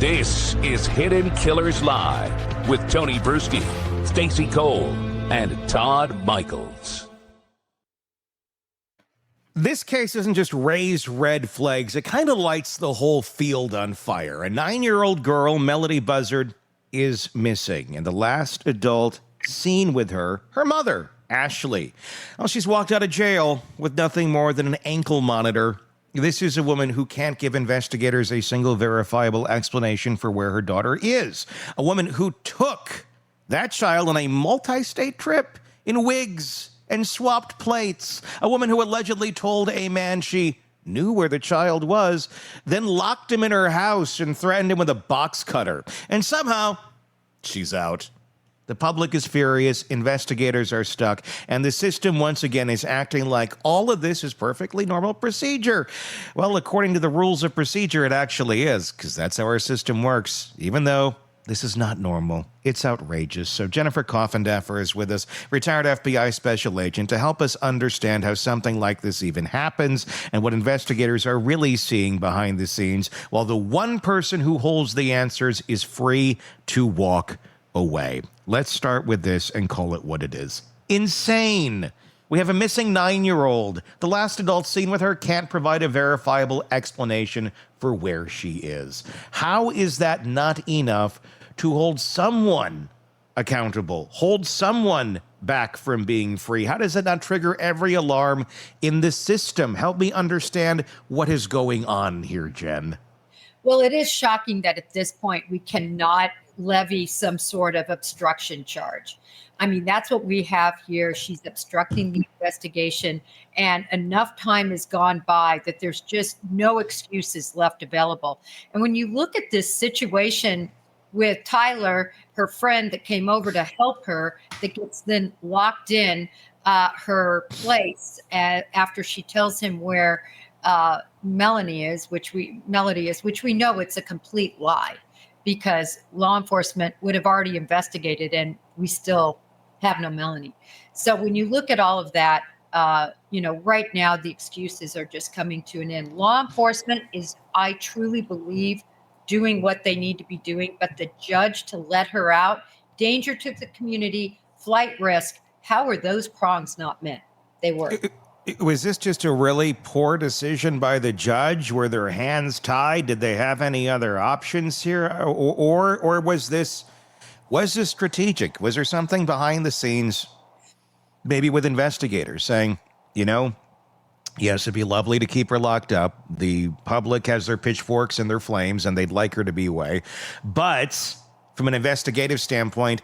This is Hidden Killers Live with Tony Bruschi, Stacey Cole, and Todd Michaels. This case isn't just raised red flags. It kind of lights the whole field on fire. A 9-year-old girl, Melodee Buzzard, is missing. And the last adult seen with her mother, Ashley. Well, she's walked out of jail with nothing more than an ankle monitor. This is a woman who can't give investigators a single verifiable explanation for where her daughter is. A woman who took that child on a multi-state trip in wigs and swapped plates. A woman who allegedly told a man she knew where the child was, then locked him in her house and threatened him with a box cutter. And somehow, she's out. The public is furious, investigators are stuck, and the system once again is acting like all of this is perfectly normal procedure. Well, according to the rules of procedure, it actually is, because that's how our system works, even though this is not normal. It's outrageous. So Jennifer Coffindaffer is with us, retired FBI special agent, to help us understand how something like this even happens and what investigators are really seeing behind the scenes, while the one person who holds the answers is free to walk away. Let's start with this and call it what it is. Insane. We have a missing 9-year-old. The last adult seen with her can't provide a verifiable explanation for where she is. How is that not enough to hold someone accountable, hold someone back from being free? How does it not trigger every alarm in the system? Help me understand what is going on here, Jen. Well, it is shocking that at this point we cannot levy some sort of obstruction charge. I mean, that's what we have here. She's obstructing the investigation, and enough time has gone by that there's just no excuses left available. And when you look at this situation with Tyler, her friend that came over to help her, that gets then locked in her place after she tells him where Melodee is, which we know it's a complete lie, because law enforcement would have already investigated and we still have no Melodee. So when you look at all of that, right now the excuses are just coming to an end. Law enforcement is, I truly believe, doing what they need to be doing, but the judge to let her out, danger to the community, flight risk, how are those prongs not met? They were. Was this just a really poor decision by the judge? Were their hands tied? Did they have any other options here? Or was this strategic? Was there something behind the scenes, maybe with investigators saying, yes, it'd be lovely to keep her locked up. The public has their pitchforks and their flames, and they'd like her to be away. But from an investigative standpoint,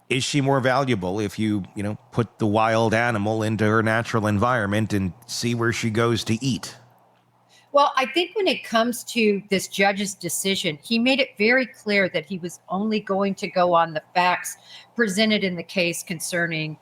is she more valuable if you put the wild animal into her natural environment and see where she goes to eat? Well, I think when it comes to this judge's decision, he made it very clear that he was only going to go on the facts presented in the case concerning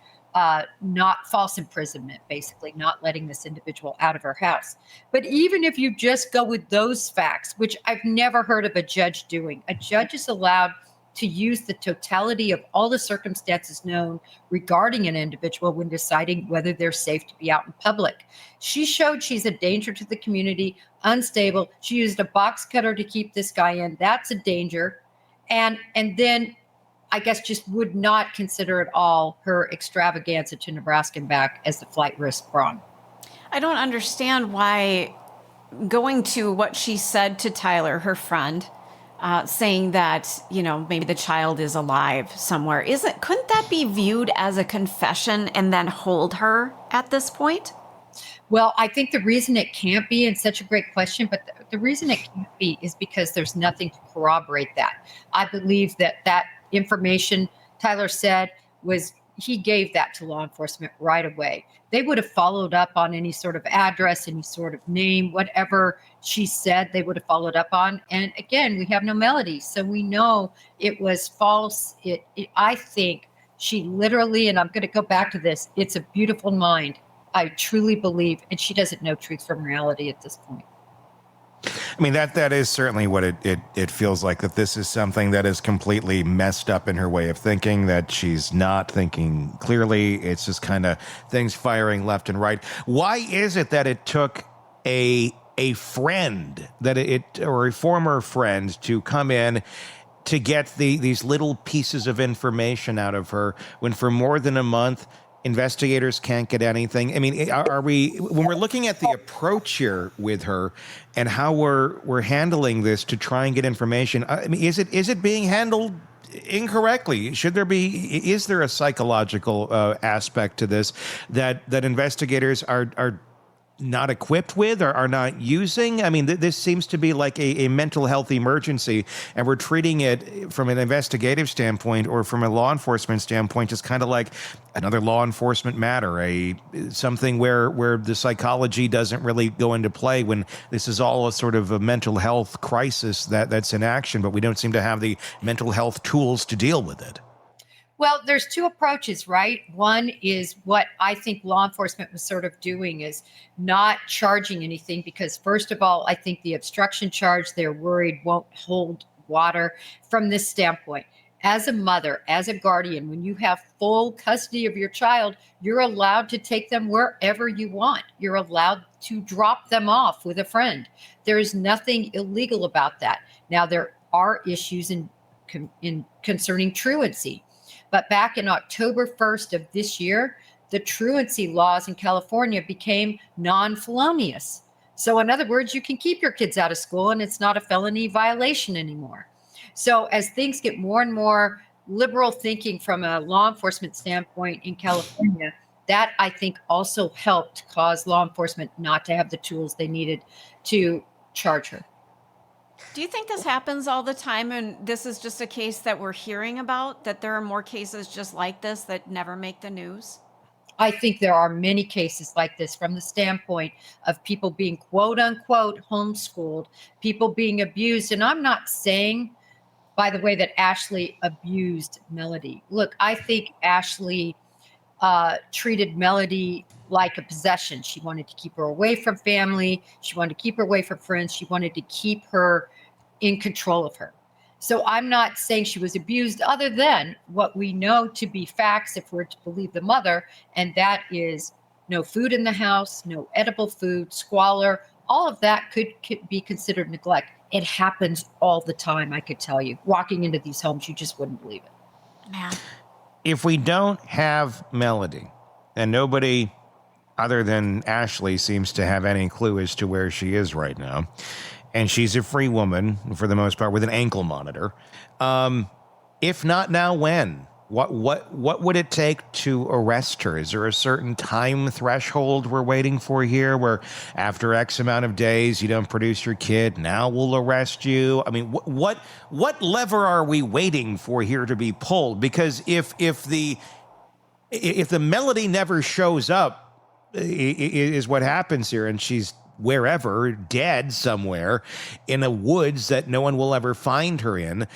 not false imprisonment, basically not letting this individual out of her house. But even if you just go with those facts, which I've never heard of a judge doing, a judge is allowed to use the totality of all the circumstances known regarding an individual when deciding whether they're safe to be out in public. She showed she's a danger to the community, unstable. She used a box cutter to keep this guy in. That's a danger. And then I guess just would not consider at all her extravaganza to Nebraska and back as the flight risk prong. I don't understand why going to what she said to Tyler, her friend, saying that, maybe the child is alive somewhere. Couldn't that be viewed as a confession and then hold her at this point? Well, I think the reason it can't be, and such a great question, but the reason it can't be is because there's nothing to corroborate that. I believe that information Tyler said he gave that to law enforcement right away. They would have followed up on any sort of address, any sort of name, whatever she said, they would have followed up on. And again, we have no Melodee, so we know it was false. I think she literally, and I'm going to go back to this, it's a beautiful mind. I truly believe, and she doesn't know truth from reality at this point. I mean, that is certainly what it feels like, that this is something that is completely messed up in her way of thinking, that she's not thinking clearly. It's just kind of things firing left and right. Why is it that it took a a friend or a former friend to come in to get these little pieces of information out of her when for more than a month investigators can't get anything. I mean, are we, when we're looking at the approach here with her and how we're handling this to try and get information, I mean, is it being handled incorrectly? Is there a psychological aspect to this that investigators are not equipped with or are not using? I mean, this seems to be like a mental health emergency, and we're treating it from an investigative standpoint or from a law enforcement standpoint just kind of like another law enforcement matter, something where the psychology doesn't really go into play when this is all a sort of a mental health crisis that's in action, but we don't seem to have the mental health tools to deal with it. Well, there's two approaches, right? One is what I think law enforcement was sort of doing is not charging anything because, first of all, I think the obstruction charge they're worried won't hold water from this standpoint. As a mother, as a guardian, when you have full custody of your child, you're allowed to take them wherever you want. You're allowed to drop them off with a friend. There is nothing illegal about that. Now, there are issues in concerning truancy. But back in October 1st of this year, the truancy laws in California became non-felonious. So in other words, you can keep your kids out of school and it's not a felony violation anymore. So as things get more and more liberal thinking from a law enforcement standpoint in California, that I think also helped cause law enforcement not to have the tools they needed to charge her. Do you think this happens all the time and this is just a case that we're hearing about, that there are more cases just like this that never make the news? I think there are many cases like this from the standpoint of people being quote unquote homeschooled, people being abused. And I'm not saying, by the way, that Ashley abused Melodee. Look, I think Ashley treated Melodee like a possession. She wanted to keep her away from family. She wanted to keep her away from friends. She wanted to keep her in control of her. So I'm not saying she was abused other than what we know to be facts, if we're to believe the mother, and that is no food in the house, no edible food, squalor. All of that could be considered neglect. It happens all the time, I could tell you. Walking into these homes, you just wouldn't believe it. Man. If we don't have Melodee, and nobody other than Ashley seems to have any clue as to where she is right now, and she's a free woman for the most part with an ankle monitor, if not now, when? What would it take to arrest her? Is there a certain time threshold we're waiting for here where after X amount of days you don't produce your kid, now we'll arrest you? I mean, what lever are we waiting for here to be pulled? Because if the Melodee never shows up, is what happens here, and she's wherever, dead somewhere in a woods that no one will ever find her in,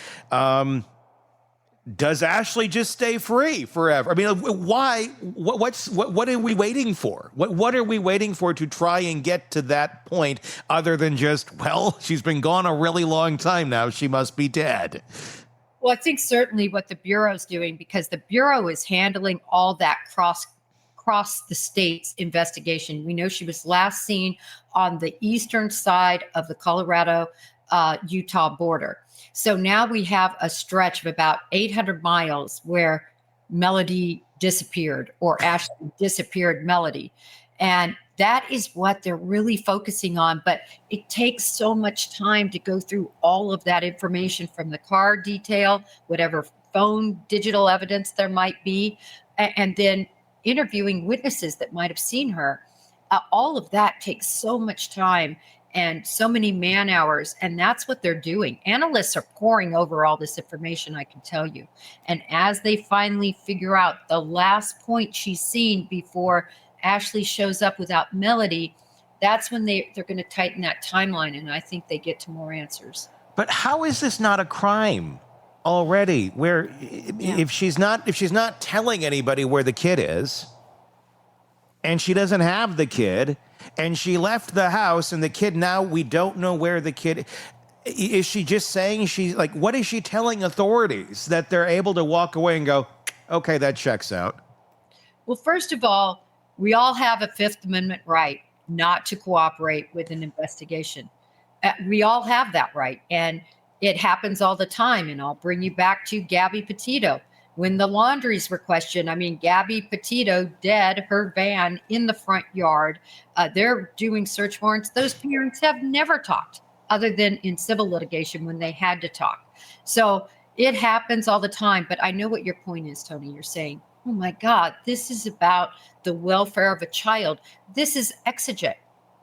does Ashley just stay free forever? I mean, why? What are we waiting for? What are we waiting for to try and get to that point other than just, well, she's been gone a really long time now, she must be dead? Well, I think certainly what the Bureau's doing, because the Bureau is handling all that cross the state's investigation. We know she was last seen on the eastern side of the Colorado-Utah border. So now we have a stretch of about 800 miles where Melodee disappeared, or Ashley disappeared Melodee. And that is what they're really focusing on. But it takes so much time to go through all of that information from the car detail, whatever phone digital evidence there might be, and then interviewing witnesses that might have seen her. All of that takes so much time and so many man hours, and that's what they're doing. Analysts are poring over all this information, I can tell you. And as they finally figure out the last point she's seen before Ashley shows up without Melodee, that's when they're going to tighten that timeline, and I think they get to more answers. But how is this not a crime already? Where if she's not telling anybody where the kid is, and she doesn't have the kid, and she left the house, and the kid, now we don't know where the kid is. She just saying, she's like, what is she telling authorities that they're able to walk away and go, okay, that checks out? Well, first of all, we all have a Fifth Amendment right not to cooperate with an investigation. We all have that right. And it happens all the time. And I'll bring you back to Gabby Petito. When the laundries were questioned, I mean, Gabby Petito dead, her van in the front yard. They're doing search warrants. Those parents have never talked other than in civil litigation when they had to talk. So it happens all the time. But I know what your point is, Tony. You're saying, oh my God, this is about the welfare of a child. This is exigent.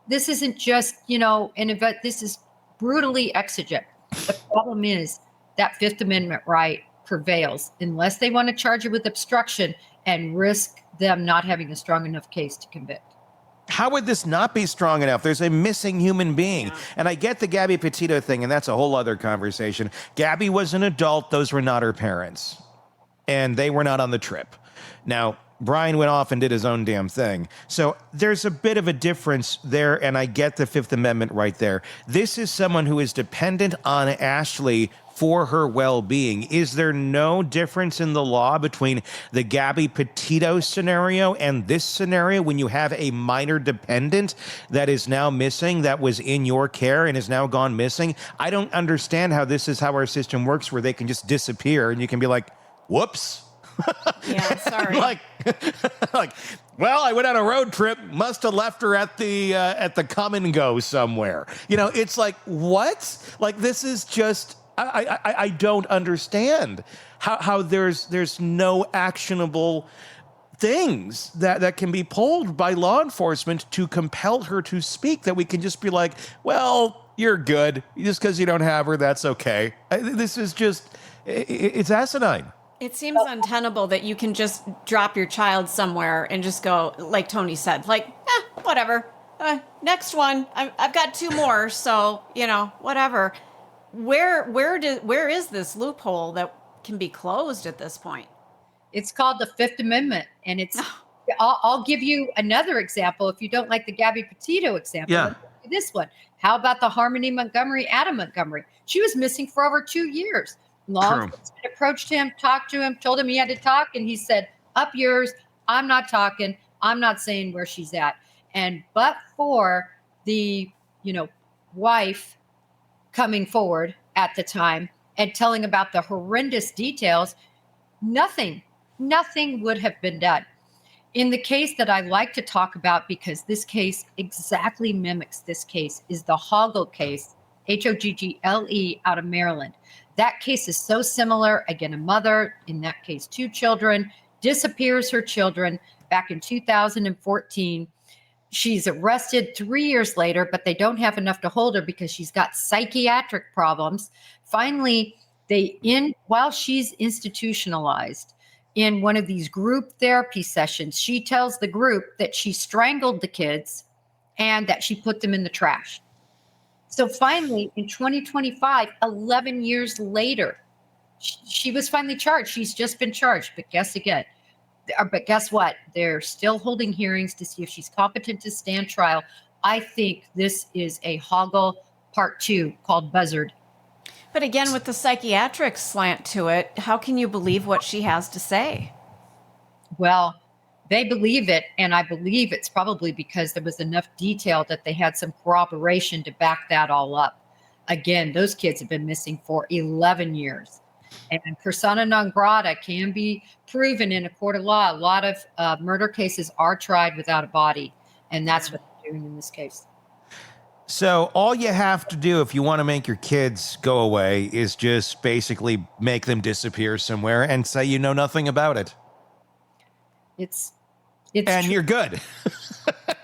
This isn't just, an event. This is brutally exigent. The problem is that Fifth Amendment right prevails unless they want to charge it with obstruction and risk them not having a strong enough case to convict. How would this not be strong enough? There's a missing human being. Yeah. And I get the Gabby Petito thing, and that's a whole other conversation. Gabby was an adult. Those were not her parents. And they were not on the trip. Now, Brian went off and did his own damn thing. So there's a bit of a difference there, and I get the Fifth Amendment right there. This is someone who is dependent on Ashley for her well-being. Is there no difference in the law between the Gabby Petito scenario and this scenario when you have a minor dependent that is now missing, that was in your care and is now gone missing? I don't understand how this is how our system works, where they can just disappear and you can be like, whoops. Yeah, sorry. like, well, I went on a road trip, must have left her at the come and go somewhere. It's like, what? Like, this is just, I don't understand how there's no actionable things that can be pulled by law enforcement to compel her to speak, that we can just be like, well, you're good. Just because you don't have her, that's okay. This is just, it's asinine. It seems untenable that you can just drop your child somewhere and just go, like Tony said, like, whatever. Next one. I've got two more, so, whatever. Where is this loophole that can be closed at this point? It's called the Fifth Amendment, and it's. I'll give you another example if you don't like the Gabby Petito example. Yeah. This one. How about the Harmony Montgomery, Adam Montgomery? She was missing for over 2 years. Law enforcement approached him, talked to him, told him he had to talk, and he said, up yours, I'm not talking, I'm not saying where she's at. And but for the, wife coming forward at the time and telling about the horrendous details, nothing would have been done. In the case that I like to talk about, because this case exactly mimics this case, is the Hoggle case, Hoggle out of Maryland. That case is so similar. Again, a mother, in that case, 2 children, disappears her children back in 2014. She's arrested 3 years later, but they don't have enough to hold her because she's got psychiatric problems. Finally, while she's institutionalized in one of these group therapy sessions, she tells the group that she strangled the kids and that she put them in the trash. So finally, in 2025, 11 years later, she was finally charged. She's just been charged. But guess what? They're still holding hearings to see if she's competent to stand trial. I think this is a Hoggle Part 2 called Buzzard. But again, with the psychiatric slant to it, how can you believe what she has to say? Well, they believe it, and I believe it's probably because there was enough detail that they had some corroboration to back that all up. Again, those kids have been missing for 11 years. And persona non grata can be proven in a court of law. A lot of murder cases are tried without a body, and that's what they're doing in this case. So all you have to do if you want to make your kids go away is just basically make them disappear somewhere and say you know nothing about it. It's and you're good.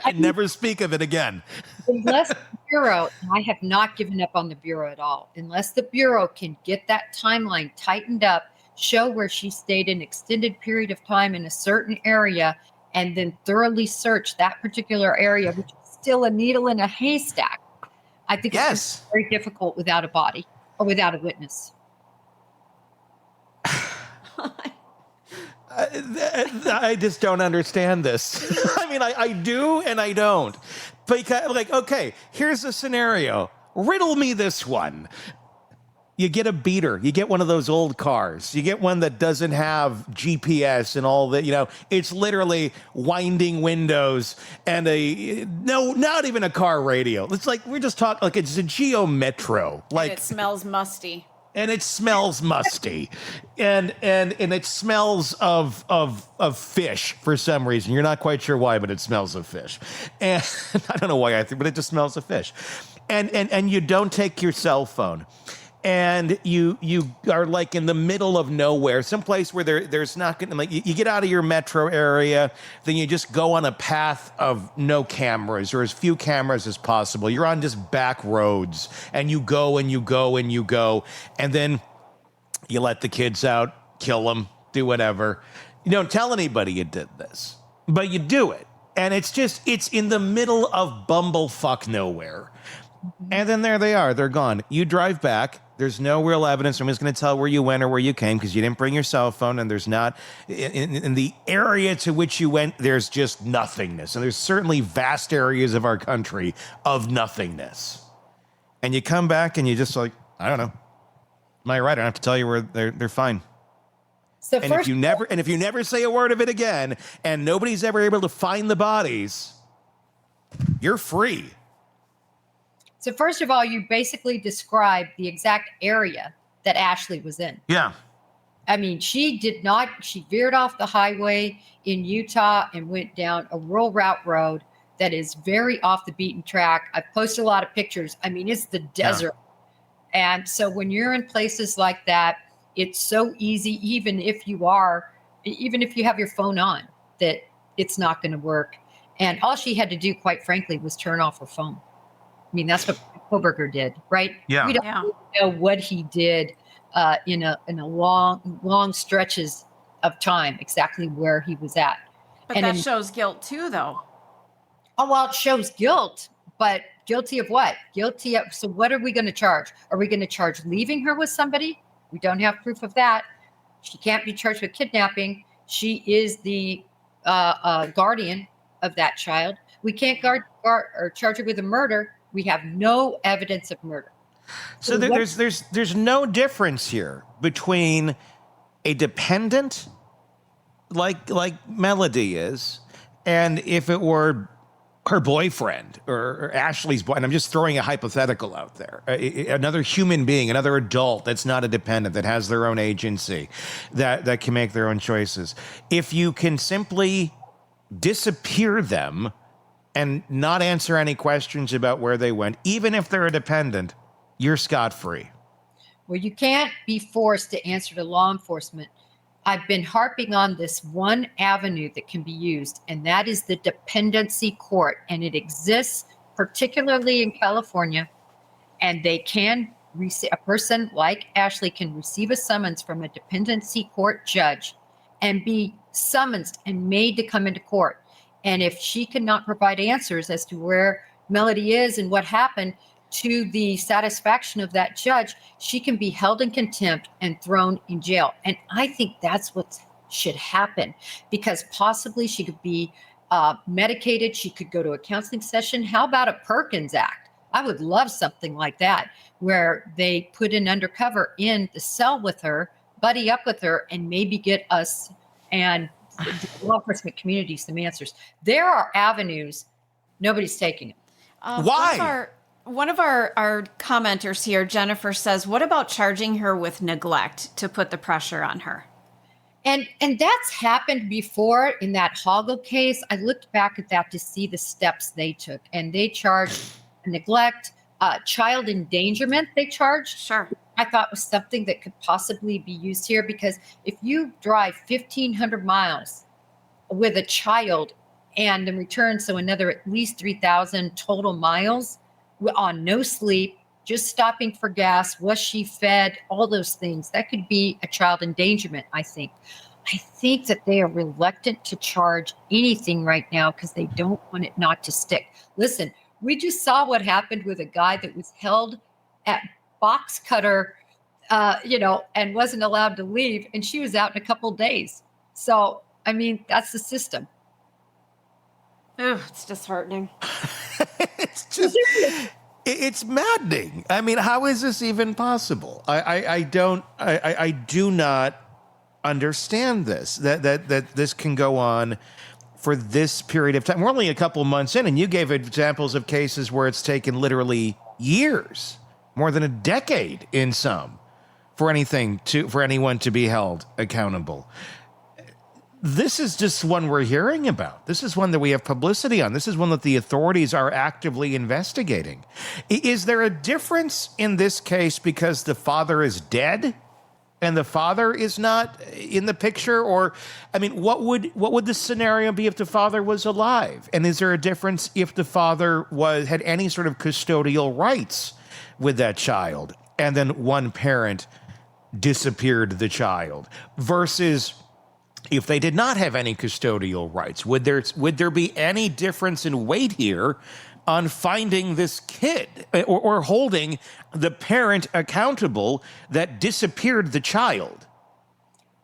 And never speak of it again. Unless the Bureau, and I have not given up on the Bureau at all, unless the Bureau can get that timeline tightened up, show where she stayed an extended period of time in a certain area, and then thoroughly search that particular area, which is still a needle in a haystack. I think it's very difficult without a body or without a witness. I just don't understand this. I mean, I do and I don't. Because, okay, here's a scenario. Riddle me this one. You get a beater. You get one of those old cars. You get one that doesn't have GPS and all that. It's literally winding windows and not even a car radio. It's like we're just talking like it's a Geo Metro. Like it smells musty. And it smells musty, and it smells of fish for some reason. You're not quite sure why, but it smells of fish, and I don't know why but it just smells of fish, and you don't take your cell phone, and you are like in the middle of nowhere, someplace where there's not gonna you get out of your metro area, then you just go on a path of no cameras or as few cameras as possible. You're on just back roads, and you go and you go and you go, and then you let the kids out, kill them, do whatever. You don't tell anybody you did this, but you do it, and it's in the middle of bumblefuck nowhere. And then there they are. They're gone. You drive back. There's no real evidence. I'm just going to tell where you went or where you came because you didn't bring your cell phone. And there's not, in the area to which you went, there's just nothingness. And there's certainly vast areas of our country of nothingness. And you come back and you just like, I don't know. Am I right? I don't have to tell you where they're fine. So and if you never say a word of it again and nobody's ever able to find the bodies, you're free. So first of all, you basically described the exact area that Ashley was in. Yeah. I mean, she veered off the highway in Utah and went down a rural route road that is very off the beaten track. I've posted a lot of pictures. I mean, it's the desert. Yeah. And so when you're in places like that, it's so easy, even if you have your phone on, that it's not going to work. And all she had to do, quite frankly, was turn off her phone. I mean, that's what Koberger did, right? Yeah. We don't really know what he did in a long stretches of time, exactly where he was at. But that shows guilt too, though. Oh, well, it shows guilt, but guilty of what? So what are we going to charge? Are we going to charge leaving her with somebody? We don't have proof of that. She can't be charged with kidnapping. She is the guardian of that child. We can't charge her with a murder. We have no evidence of murder. So there's no difference here between a dependent like Melodee is, and if it were her boyfriend or Ashley's boy. And I'm just throwing a hypothetical out there. Another human being, another adult that's not a dependent, that has their own agency, that can make their own choices. If you can simply disappear them and not answer any questions about where they went, even if they're a dependent, you're scot-free. Well, you can't be forced to answer to law enforcement. I've been harping on this one avenue that can be used, and that is the dependency court. And it exists particularly in California, and they can receive, a person like Ashley can receive a summons from a dependency court judge and be summoned and made to come into court. And if she cannot provide answers as to where Melodee is and what happened to the satisfaction of that judge, she can be held in contempt and thrown in jail. And I think that's what should happen, because possibly she could be medicated. She could go to a counseling session. How about a Perkins Act? I would love something like that, where they put an undercover in the cell with her, buddy up with her, and maybe get us and the law enforcement community some answers. There are avenues. Nobody's taking them. Why? One of our commenters here, Jennifer, says, what about charging her with neglect to put the pressure on her? And that's happened before in that Hoggle case. I looked back at that to see the steps they took, and they charged neglect, child endangerment. They charged. Sure. I thought was something that could possibly be used here, because if you drive 1,500 miles with a child and then return, so another at least 3,000 total miles on no sleep, just stopping for gas, was she fed, all those things, that could be a child endangerment, I think. I think that they are reluctant to charge anything right now because they don't want it not to stick. Listen, we just saw what happened with a guy that was held at box cutter, and wasn't allowed to leave, and she was out in a couple of days. So, I mean, that's the system. Oh, it's disheartening. It's just, It's maddening. I mean, how is this even possible? I do not understand this, that this can go on for this period of time. We're only a couple months in, and you gave examples of cases where it's taken literally years, more than a decade in some, for anyone to be held accountable. This is just one we're hearing about. This is one that we have publicity on. This is one that the authorities are actively investigating. Is there a difference in this case because the father is dead and the father is not in the picture? Or, I mean, what would the scenario be if the father was alive? And is there a difference if the father had any sort of custodial rights with that child, and then one parent disappeared the child, versus if they did not have any custodial rights? Would there be any difference in weight here on finding this kid, or holding the parent accountable that disappeared the child?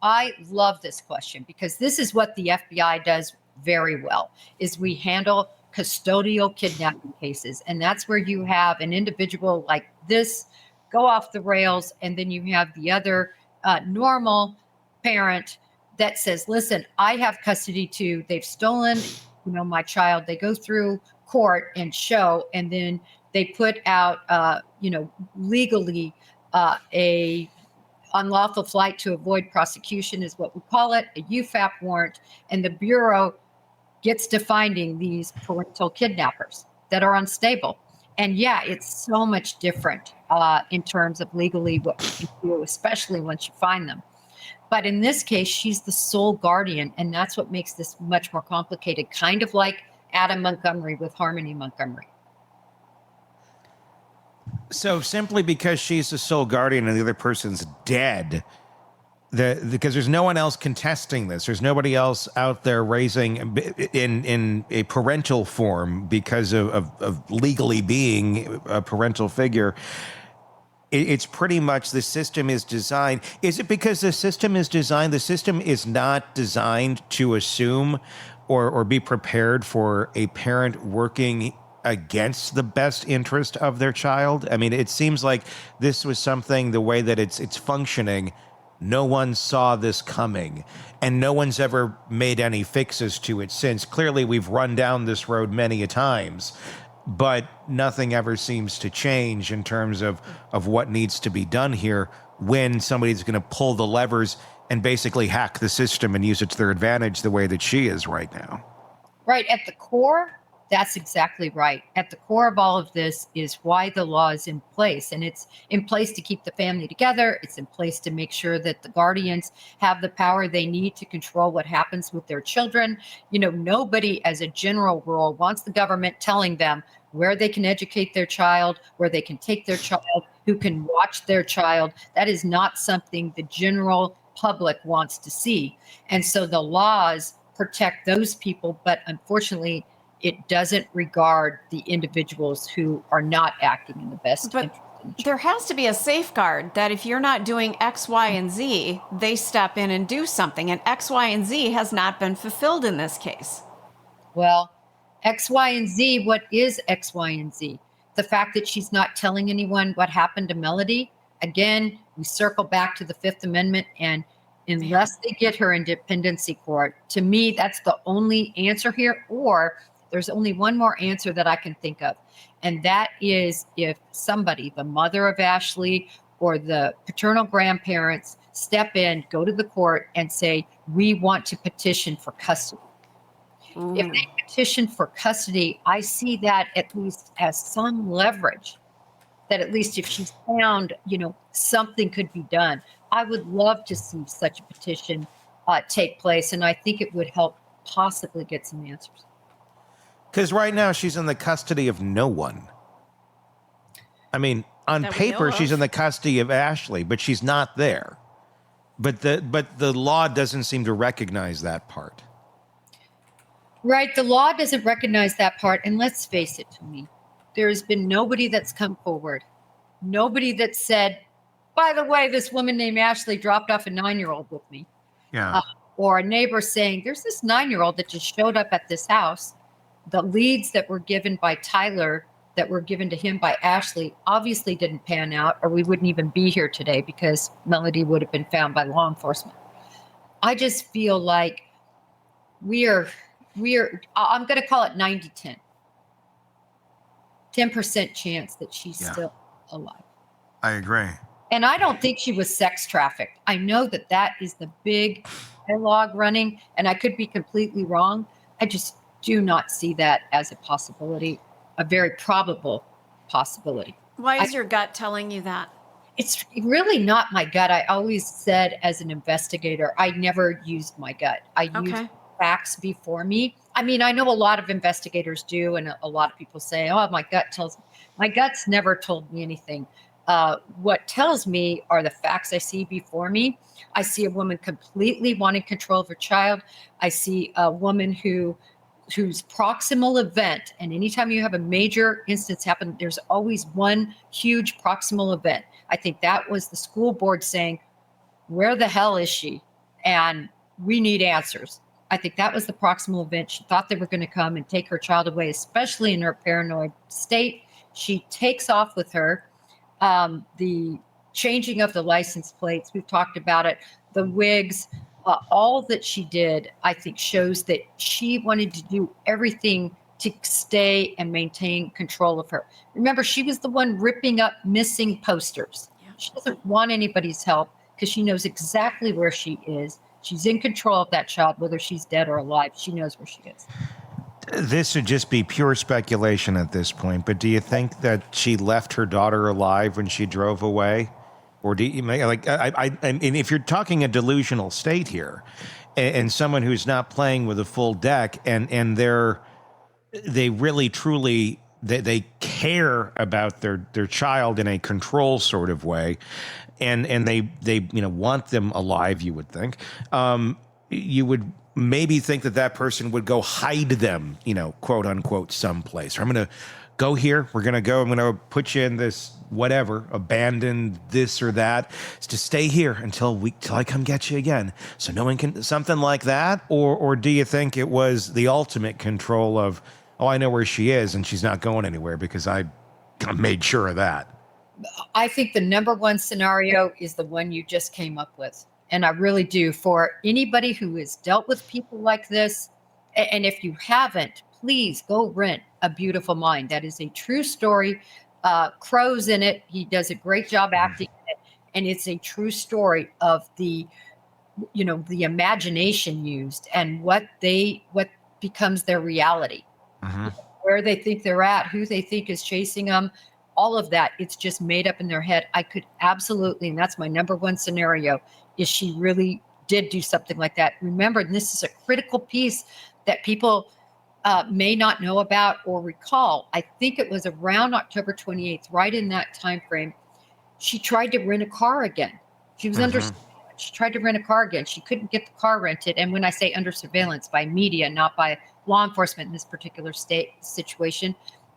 I love this question, because this is what the FBI does very well, is we handle custodial kidnapping cases. And that's where you have an individual like this go off the rails, and then you have the other normal parent that says, listen, I have custody too. They've stolen, my child. They go through court and show, and then they put out, legally a unlawful flight to avoid prosecution is what we call it, a UFAP warrant, and the Bureau gets to finding these parental kidnappers that are unstable. And yeah, it's so much different in terms of legally what we can do, especially once you find them. But in this case, she's the sole guardian, and that's what makes this much more complicated, kind of like Adam Montgomery with Harmony Montgomery. So simply because she's the sole guardian and the other person's dead, because there's no one else contesting this, there's nobody else out there raising in a parental form because of legally being a parental figure, it's pretty much the system is designed. Is it because the system is designed? The system is not designed to assume or be prepared for a parent working against the best interest of their child. I mean, it seems like this was something, the way that it's functioning, no one saw this coming, and no one's ever made any fixes to it since. Clearly, we've run down this road many a times, but nothing ever seems to change in terms of what needs to be done here when somebody's going to pull the levers and basically hack the system and use it to their advantage the way that she is right now. Right. At the core, that's exactly right. At the core of all of this is why the law is in place. And it's in place to keep the family together. It's in place to make sure that the guardians have the power they need to control what happens with their children. Nobody, as a general rule, wants the government telling them where they can educate their child, where they can take their child, who can watch their child. That is not something the general public wants to see. And so the laws protect those people, but unfortunately, it doesn't regard the individuals who are not acting in the best interest. There has to be a safeguard that if you're not doing X, Y, and Z, they step in and do something. And X, Y, and Z has not been fulfilled in this case. Well, X, Y, and Z, what is X, Y, and Z? The fact that she's not telling anyone what happened to Melodee. Again, we circle back to the Fifth Amendment, and unless they get her in dependency court, to me, that's the only answer here. Or there's only one more answer that I can think of. And that is if somebody, the mother of Ashley or the paternal grandparents, step in, go to the court and say, we want to petition for custody. If they petition for custody, I see that at least as some leverage, that at least if she's found, something could be done. I would love to see such a petition take place. And I think it would help possibly get some answers. Because right now she's in the custody of no one. I mean, on paper, she's in the custody of Ashley, but she's not there. But the law doesn't seem to recognize that part. Right. The law doesn't recognize that part. And let's face it, Tony, there has been nobody that's come forward. Nobody that said, by the way, this woman named Ashley dropped off a 9-year-old with me. Yeah. Or a neighbor saying, there's this 9-year-old that just showed up at this house. The leads that were given by Tyler that were given to him by Ashley obviously didn't pan out, or we wouldn't even be here today because Melodee would have been found by law enforcement. I just feel like I'm going to call it 90-10. 10% chance that she's still alive. I agree. And I don't think she was sex trafficked. I know that is the big dialogue running, and I could be completely wrong. I just do not see that as a possibility, a very probable possibility. Why is your gut telling you that? It's really not my gut. I always said as an investigator, I never used my gut. I used facts before me. I mean, I know a lot of investigators do, and a lot of people say, oh, my gut tells me. My gut's never told me anything. What tells me are the facts I see before me. I see a woman completely wanting control of her child. I see a woman whose proximal event, and anytime you have a major instance happen, there's always one huge proximal event. I think that was the school board saying, where the hell is she? And we need answers. I think that was the proximal event. She thought they were going to come and take her child away, especially in her paranoid state. She takes off with her. The changing of the license plates, we've talked about it, the wigs, all that she did, I think shows that she wanted to do everything to stay and maintain control of her. Remember, she was the one ripping up missing posters. Yeah. She doesn't want anybody's help because she knows exactly where she is. She's in control of that child, whether she's dead or alive. She knows where she is. This would just be pure speculation at this point, but do you think that she left her daughter alive when she drove away? Or do you and if you're talking a delusional state here and someone who's not playing with a full deck and they really truly they care about their child in a control sort of way and they want them alive, you would think, you would maybe think that person would go hide them, quote unquote, someplace. Or I'm going to go here. I'm going to put you in this whatever, abandoned this or that, to stay here until I come get you again. So no one can, something like that. Or do you think it was the ultimate control of, oh, I know where she is and she's not going anywhere because I made sure of that? I think the number one scenario is the one you just came up with. And I really do. For anybody who has dealt with people like this, and if you haven't, please go rent A Beautiful Mind. That is a true story. Crow's in it. He does a great job acting in it. And it's a true story of the imagination used and what becomes their reality. Mm-hmm. Where they think they're at, who they think is chasing them, all of that. It's just made up in their head. I could absolutely, and that's my number one scenario, is she really did do something like that. Remember, this is a critical piece that people may not know about or recall. I think it was around October 28th, right in that time frame, she tried to rent a car again. She was under surveillance. She tried to rent a car again. She couldn't get the car rented. And when I say under surveillance, by media, not by law enforcement in this particular state situation,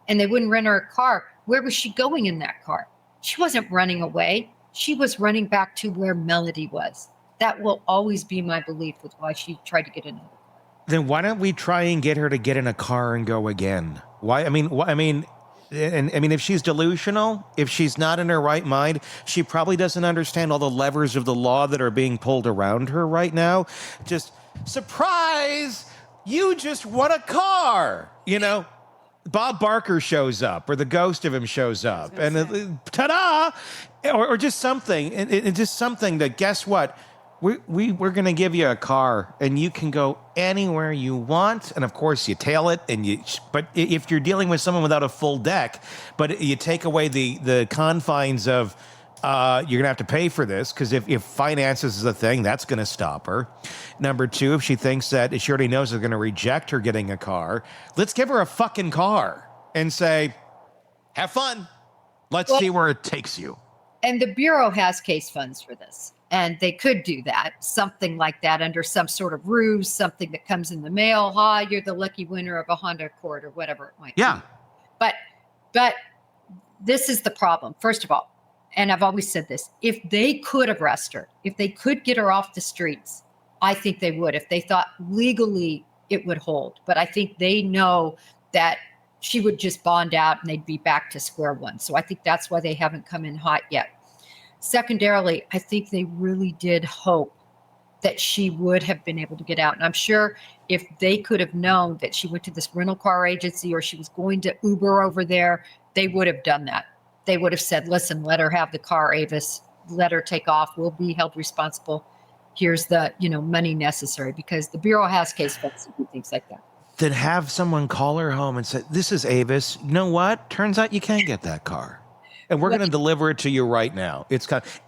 and they wouldn't rent her a car. Where was she going in that car? She wasn't running away. She was running back to where Melodee was. That will always be my belief with why she tried to get in. Then why don't we try and get her to get in a car and go again? Why? I mean, if she's delusional, if she's not in her right mind, she probably doesn't understand all the levers of the law that are being pulled around her right now. Just surprise! You just won a car, Bob Barker shows up, or the ghost of him shows up, and ta-da! Or just something, and just something that, guess what? We're going to give you a car, and you can go anywhere you want. And of course, you tail it, but if you're dealing with someone without a full deck, but you take away the confines of, you're going to have to pay for this, because if finances is a thing, that's going to stop her. Number two, if she thinks that she already knows they're going to reject her getting a car, let's give her a fucking car and say, have fun. Let's see where it takes you. And the Bureau has case funds for this. And they could do that, something like that, under some sort of ruse, something that comes in the mail. Hi, you're the lucky winner of a Honda Accord or whatever it might be. But this is the problem. First of all, and I've always said this, if they could arrest her, if they could get her off the streets, I think they would. If they thought legally it would hold. But I think they know that she would just bond out and they'd be back to square one. So I think that's why they haven't come in hot yet. Secondarily, I think they really did hope that she would have been able to get out. And I'm sure if they could have known that she went to this rental car agency or she was going to Uber over there, they would have done that. They would have said, listen, let her have the car, Avis, let her take off. We'll be held responsible. Here's the, money necessary, because the Bureau has case files and things like that. Then have someone call her home and say, this is Avis. You know what? Turns out you can't get that car. And we're going to deliver it to you right now.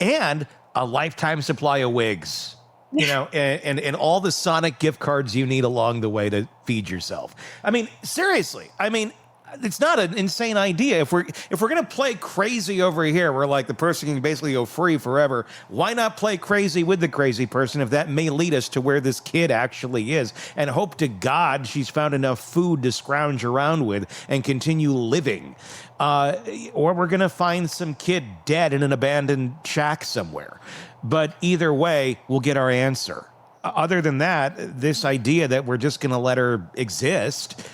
And a lifetime supply of wigs, and all the Sonic gift cards you need along the way to feed yourself. I mean, seriously. I mean, it's not an insane idea. If we're going to play crazy over here, where like the person can basically go free forever, why not play crazy with the crazy person if that may lead us to where this kid actually is, and hope to God she's found enough food to scrounge around with and continue living. Or we're going to find some kid dead in an abandoned shack somewhere. But either way, we'll get our answer. Other than that, this idea that we're just going to let her exist,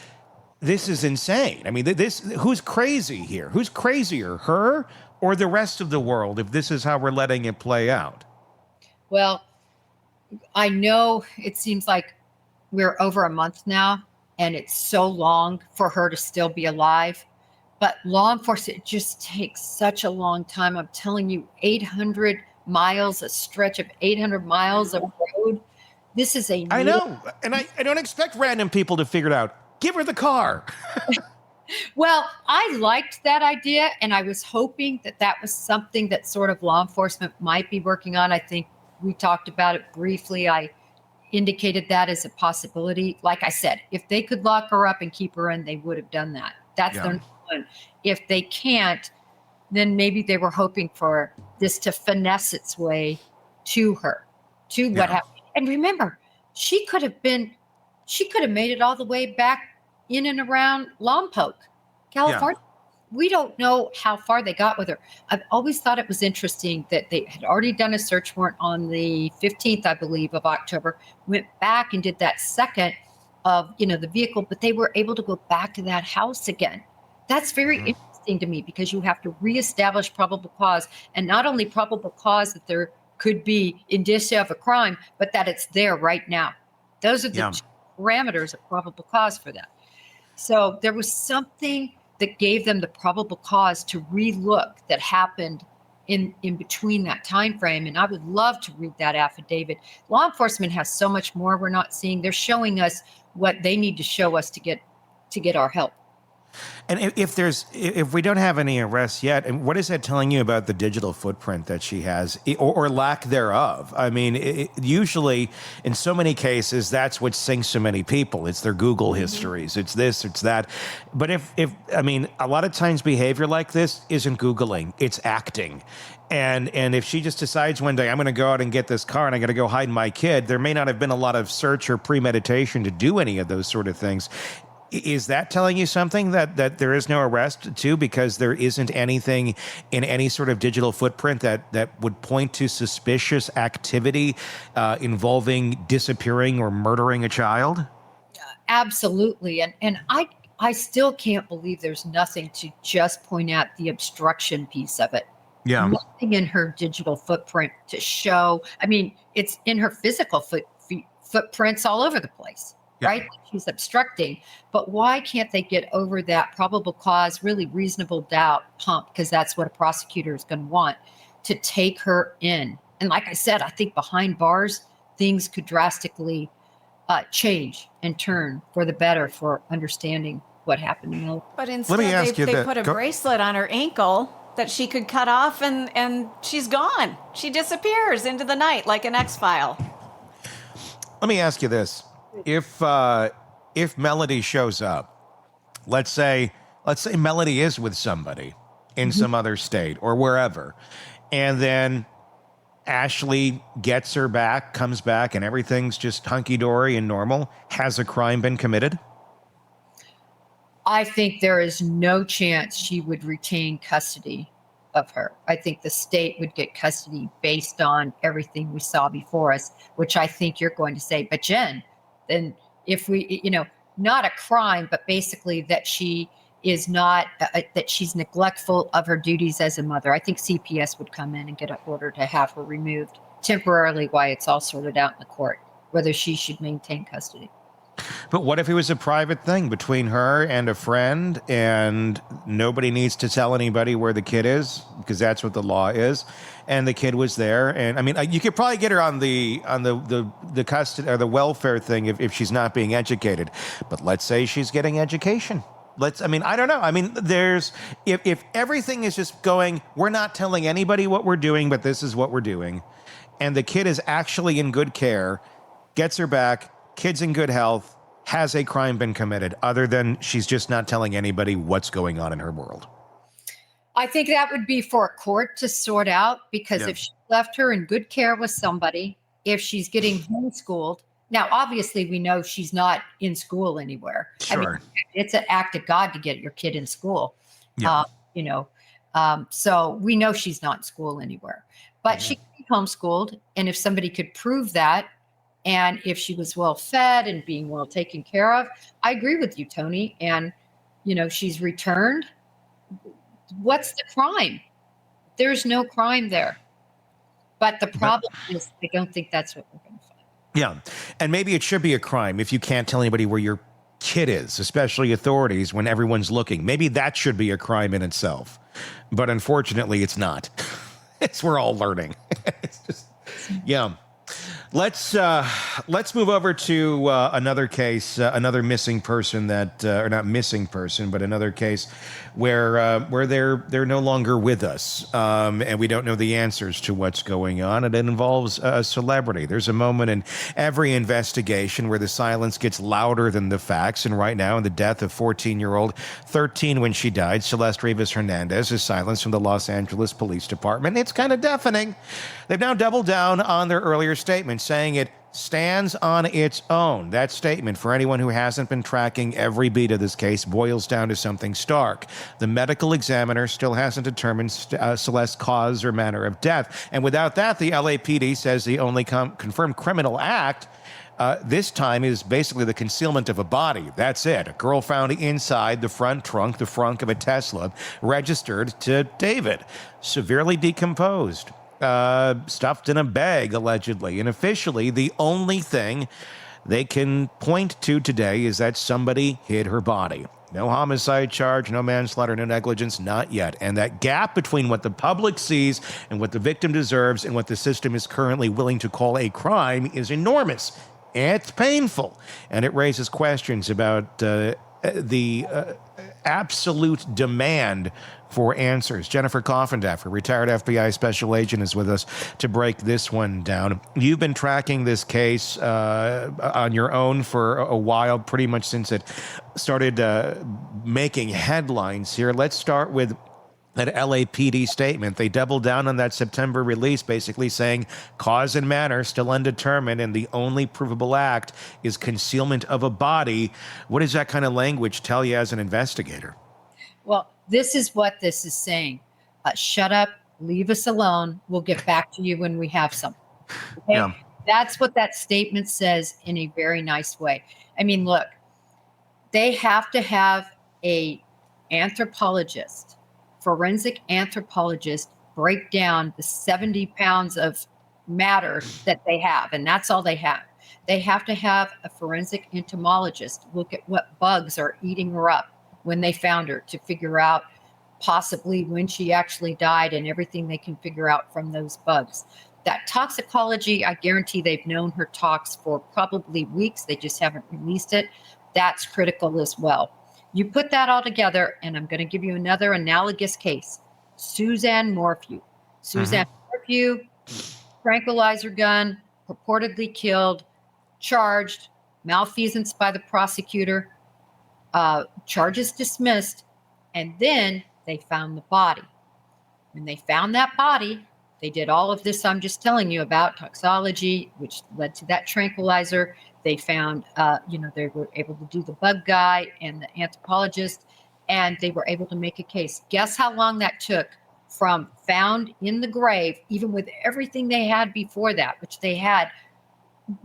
this is insane. I mean, who's crazy here? Who's crazier, her or the rest of the world, if this is how we're letting it play out? Well, I know it seems like we're over a month now, and it's so long for her to still be alive. But law enforcement, it just takes such a long time. I'm telling you, 800 miles, a stretch of 800 miles of road. This is I know. And I don't expect random people to figure it out. Give her the car. Well, I liked that idea, and I was hoping that was something that sort of law enforcement might be working on. I think we talked about it briefly. I indicated that as a possibility. Like I said, if they could lock her up and keep her in, they would have done that. That's their number one. If they can't, then maybe they were hoping for this to finesse its way to her, to what happened. And remember, she could have made it all the way back in and around Lompoc, California. Yeah. We don't know how far they got with her. I've always thought it was interesting that they had already done a search warrant on the 15th, I believe, of October, went back and did that second of, the vehicle, but they were able to go back to that house again. That's very interesting to me, because you have to reestablish probable cause, and not only probable cause that there could be indicia of a crime, but that it's there right now. Those are the parameters of probable cause for that. So there was something that gave them the probable cause to relook that happened in between that time frame. And I would love to read that affidavit. Law enforcement has so much more we're not seeing. They're showing us what they need to show us to get our help. And if we don't have any arrests yet, and what is that telling you about the digital footprint that she has, or lack thereof? I mean, usually in so many cases, that's what sinks so many people. It's their Google histories. It's this, it's that. But a lot of times behavior like this isn't Googling, it's acting. And if she just decides one day, I'm going to go out and get this car and I'm going to go hide my kid, there may not have been a lot of search or premeditation to do any of those sort of things. Is that telling you something that there is no arrest too, because there isn't anything in any sort of digital footprint that would point to suspicious activity involving disappearing or murdering a child? Absolutely. And I still can't believe there's nothing to just point out the obstruction piece of it. Yeah. Nothing in her digital footprint to show. I mean, it's in her physical footprints all over the place. Yeah. Right? She's obstructing. But why can't they get over that probable cause, really reasonable doubt hump? Because that's what a prosecutor is going to want, to take her in. And like I said, I think behind bars, things could drastically change and turn for the better for understanding what happened to Melodee. But instead, they put a bracelet on her ankle that she could cut off, and she's gone. She disappears into the night like an X-File. Let me ask you this. If Melodee shows up, let's say Melodee is with somebody in some other state or wherever, and then Ashley gets her back, comes back, and everything's just hunky-dory and normal, has a crime been committed? I think there is no chance she would retain custody of her. I think the state would get custody based on everything we saw before us, which I think you're going to say, but Jen, then if we, not a crime, but basically that she is not that she's neglectful of her duties as a mother. I think CPS would come in and get an order to have her removed temporarily while it's all sorted out in the court, whether she should maintain custody. But what if it was a private thing between her and a friend, and nobody needs to tell anybody where the kid is, because that's what the law is, and the kid was there? And I mean, you could probably get her on the custody or the welfare thing if she's not being educated. But let's say she's getting education. I don't know. I mean, if everything is just going, we're not telling anybody what we're doing, but this is what we're doing, and the kid is actually in good care, gets her back, kid's in good health, has a crime been committed other than she's just not telling anybody what's going on in her world? I think that would be for a court to sort out, because if she left her in good care with somebody, if she's getting homeschooled, now obviously we know she's not in school anywhere. Sure. I mean, it's an act of God to get your kid in school. Yeah. So we know she's not in school anywhere, but she can be homeschooled. And if somebody could prove that, and if she was well fed and being well taken care of, I agree with you, Tony. And, she's returned. What's the crime? There's no crime there. But the problem is, I don't think that's what we're going to find. Yeah. And maybe it should be a crime if you can't tell anybody where your kid is, especially authorities, when everyone's looking. Maybe that should be a crime in itself. But unfortunately, it's not. We're all learning. It's just, yeah. Let's move over to another case, another missing person or not missing person, but another case where they're no longer with us, and we don't know the answers to what's going on. And it involves a celebrity. There's a moment in every investigation where the silence gets louder than the facts. And right now, in the death of 13 when she died, Celeste Rivas Hernandez, is silenced from the Los Angeles Police Department. It's kind of deafening. They've now doubled down on their earlier statement, saying it stands on its own. That statement, for anyone who hasn't been tracking every beat of this case, boils down to something stark. The medical examiner still hasn't determined Celeste's cause or manner of death. And without that, the LAPD says the only confirmed criminal act this time is basically the concealment of a body. That's it. A girl found inside the front trunk, the frunk of a Tesla, registered to David, severely decomposed. Stuffed in a bag, allegedly. And officially, the only thing they can point to today is that somebody hid her body. No homicide charge, no manslaughter, no negligence, not yet. And that gap between what the public sees and what the victim deserves and what the system is currently willing to call a crime is enormous. It's painful. And it raises questions about the absolute demand for answers. Jennifer Coffindaffer, retired FBI special agent, is with us to break this one down. You've been tracking this case on your own for a while, pretty much since it started making headlines here. Let's start with that LAPD statement. They doubled down on that September release, basically saying cause and manner still undetermined, and the only provable act is concealment of a body. What does that kind of language tell you as an investigator? Well, this is what this is saying. Shut up, leave us alone. We'll get back to you when we have something. Okay? Yeah. That's what that statement says in a very nice way. I mean, look, they have to have a anthropologist, forensic anthropologist, break down the 70 pounds of matter that they have, and that's all they have. They have to have a forensic entomologist look at what bugs are eating her up when they found her, to figure out possibly when she actually died and everything they can figure out from those bugs. That toxicology, I guarantee they've known her tox for probably weeks. They just haven't released it. That's critical as well. You put that all together, and I'm going to give you another analogous case. Suzanne Morphew. Suzanne Morphew, tranquilizer gun, purportedly killed, charged, malfeasance by the prosecutor, charges dismissed, and then they found the body. When they found that body, they did all of this I'm just telling you about, toxology, which led to that tranquilizer. They found, they were able to do the bug guy and the anthropologist, and they were able to make a case. Guess how long that took from found in the grave, even with everything they had before that, which they had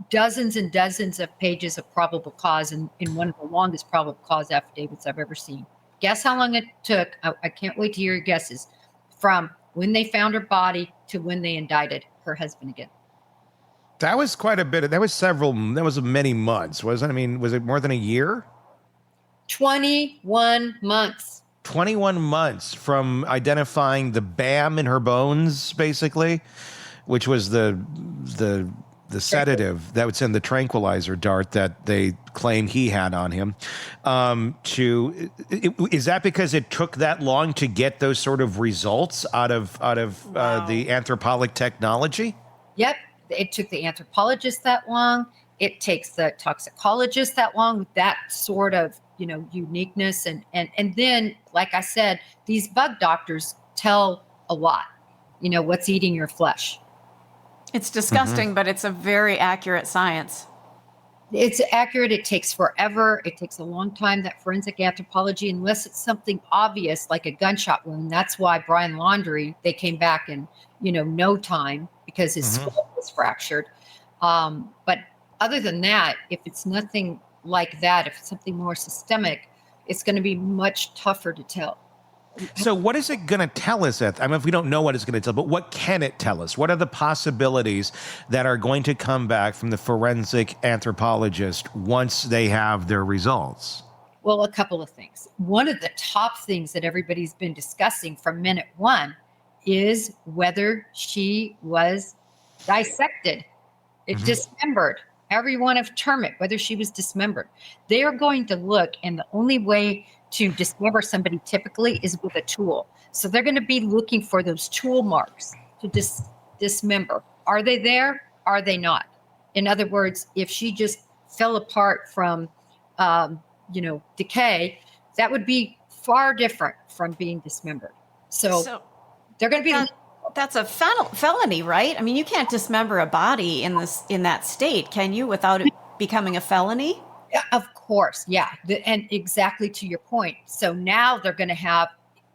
dozens and dozens of pages of probable cause in one of the longest probable cause affidavits I've ever seen. Guess how long it took? I can't wait to hear your guesses. From when they found her body to when they indicted her husband again. That was quite a bit. That was many months, wasn't it? I mean, was it more than a year? 21 months. 21 months from identifying the BAM in her bones, basically, which was the sedative that would send the tranquilizer dart that they claim he had on him. Is that because it took that long to get those sort of results out of the anthropologic technology? Yep. It took the anthropologist that long. It takes the toxicologist that long with that sort of, uniqueness. And then, like I said, these bug doctors tell a lot, what's eating your flesh. It's disgusting, but it's a very accurate science. It's accurate. It takes forever. It takes a long time, that forensic anthropology, unless it's something obvious like a gunshot wound. That's why Brian Laundrie, they came back in, no time because his skull was fractured. But other than that, if it's nothing like that, if it's something more systemic, it's going to be much tougher to tell. So what is it going to tell us? I mean, if we don't know what it's going to tell, but what can it tell us? What are the possibilities that are going to come back from the forensic anthropologist once they have their results? Well, a couple of things. One of the top things that everybody's been discussing from minute one is whether she was dissected, dismembered. Every one of termite, whether she was dismembered. They are going to look, and the only way to dismember somebody typically is with a tool. So they're going to be looking for those tool marks to dismember. Are they there? Are they not? In other words, if she just fell apart from, decay, that would be far different from being dismembered. So they're going to be... That's a felony, right? I mean, you can't dismember a body in that state, can you, without it becoming a felony? Yeah, of course, yeah. And exactly to your point. So now they're going to have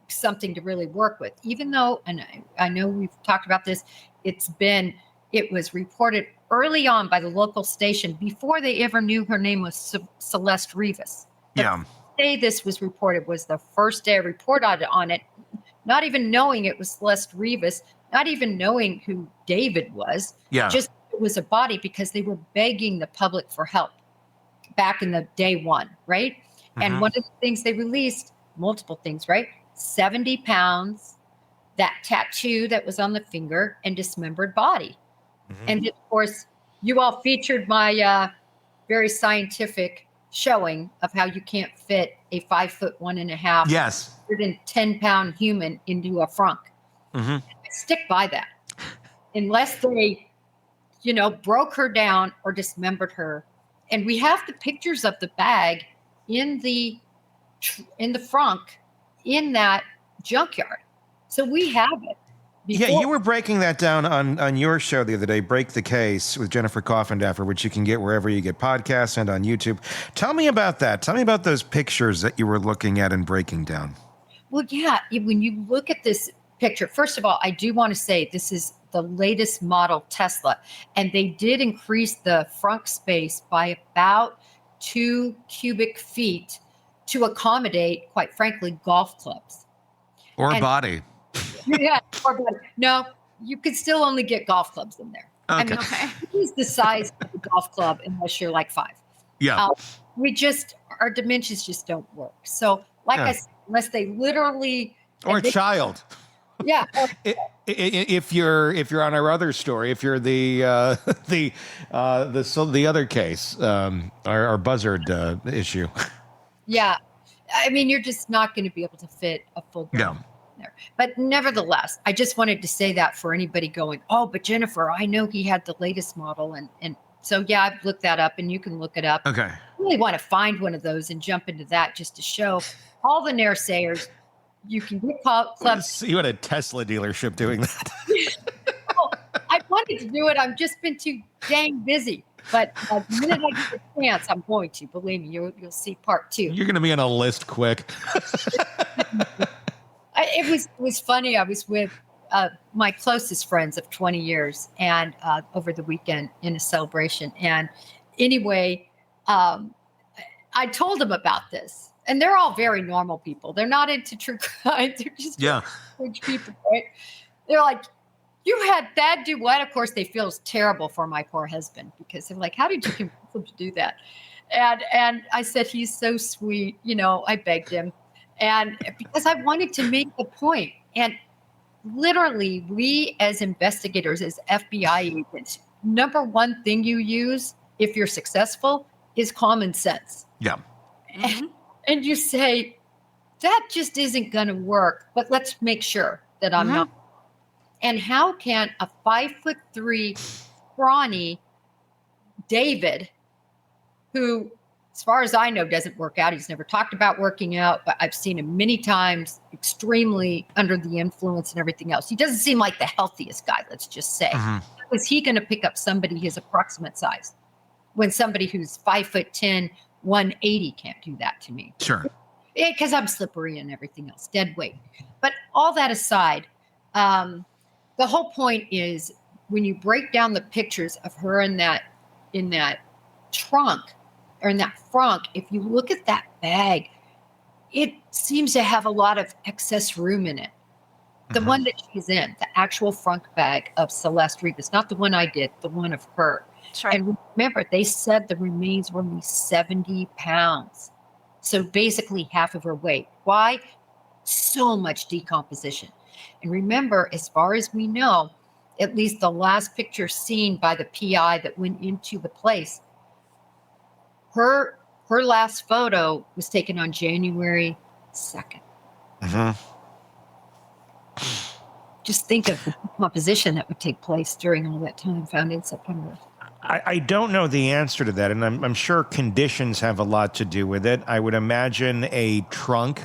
something to really work with, even though, and I know we've talked about this, it was reported early on by the local station before they ever knew her name was Celeste Rivas. The day this was reported was the first day I reported on it, not even knowing it was Celeste Rivas, not even knowing who David was. Just it was a body because they were begging the public for help back in the day one, right? And one of the things they released, multiple things, right? 70 pounds, that tattoo that was on the finger, and dismembered body. And of course, you all featured my very scientific showing of how you can't fit a 5'1.5", 110-pound human into a frunk. I stick by that, unless they, broke her down or dismembered her. And we have the pictures of the bag in the frunk in that junkyard, so we have it. You were breaking that down on your show the other day, Break the Case with Jennifer Coffindaffer, which you can get wherever you get podcasts and on YouTube. Tell me about that. Tell me about those pictures that you were looking at and breaking down. Well, yeah, when you look at this picture, first of all, I do want to say this is the latest model Tesla, and they did increase the frunk space by about 2 cubic feet to accommodate, quite frankly, golf clubs. Or a body. Yeah, no, you could still only get golf clubs in there. Okay. I mean, use the size of a golf club unless you're like 5. Yeah. Our dimensions just don't work. So, I said, unless they literally... Or a child. Yeah. If you're on our other story, if you're the other case, our buzzard issue. Yeah. I mean, you're just not going to be able to fit a full... Yeah. There. But nevertheless, I just wanted to say that for anybody going, oh, but Jennifer, I know he had the latest model. And so, yeah, I've looked that up, and you can look it up. Okay. I really want to find one of those and jump into that just to show all the naysayers. You can get clubs. You had a Tesla dealership doing that. Well, I wanted to do it. I've just been too dang busy. But the minute I get the chance, I'm going to. Believe me, you'll see part 2. You're going to be on a list quick. It was funny. I was with my closest friends of 20 years and over the weekend in a celebration. And anyway, I told them about this. and they're all very normal people. They're not into true crime. They're just rich people, right? They're like, you had that do what? Of course, they feel terrible for my poor husband because they're like, how did you convince him to do that? And I said, he's so sweet. You know, I begged him. And because I wanted to make the point. And literally, we as investigators, as FBI agents, number one thing you use if you're successful is common sense. Yeah. And you say, that just isn't going to work, but let's make sure that I'm not. And how can a 5'3" scrawny David, who, as far as I know, doesn't work out. He's never talked about working out, but I've seen him many times, extremely under the influence and everything else. He doesn't seem like the healthiest guy, let's just say. Is he going to pick up somebody his approximate size when somebody who's 5'10", 180 can't do that to me? Sure. Because I'm slippery and everything else, dead weight. But all that aside, the whole point is when you break down the pictures of her in that trunk or in that frunk, if you look at that bag, it seems to have a lot of excess room in it. The one that she's in, the actual frunk bag of Celeste Rivas, not the one I did, the one of her. Right. And remember, they said the remains were only 70 pounds. So basically half of her weight. Why? So much decomposition. And remember, as far as we know, at least the last picture seen by the PI that went into the place, her last photo was taken on January 2nd. Just think of the decomposition that would take place during all that time, found in September. I don't know the answer to that, and I'm sure conditions have a lot to do with it. I would imagine a trunk,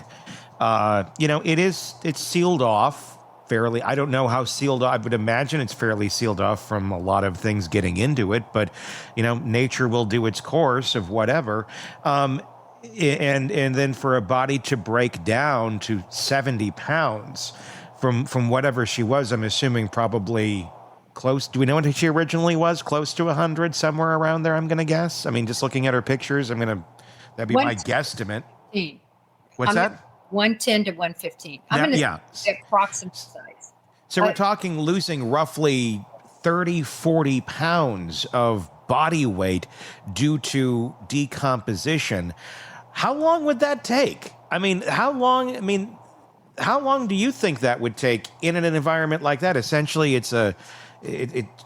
it's sealed off fairly. I don't know how sealed off. I would imagine it's fairly sealed off from a lot of things getting into it, but, nature will do its course of whatever. And then for a body to break down to 70 pounds from whatever she was, I'm assuming probably close. Do we know what she originally was? Close to 100, somewhere around there, I'm going to guess. I mean, just looking at her pictures, that'd be my guesstimate. What's that? 110 to 115. I'm going to say approximate size. So we're talking losing roughly 30, 40 pounds of body weight due to decomposition. How long would that take? How long do you think that would take in an environment like that? Essentially, it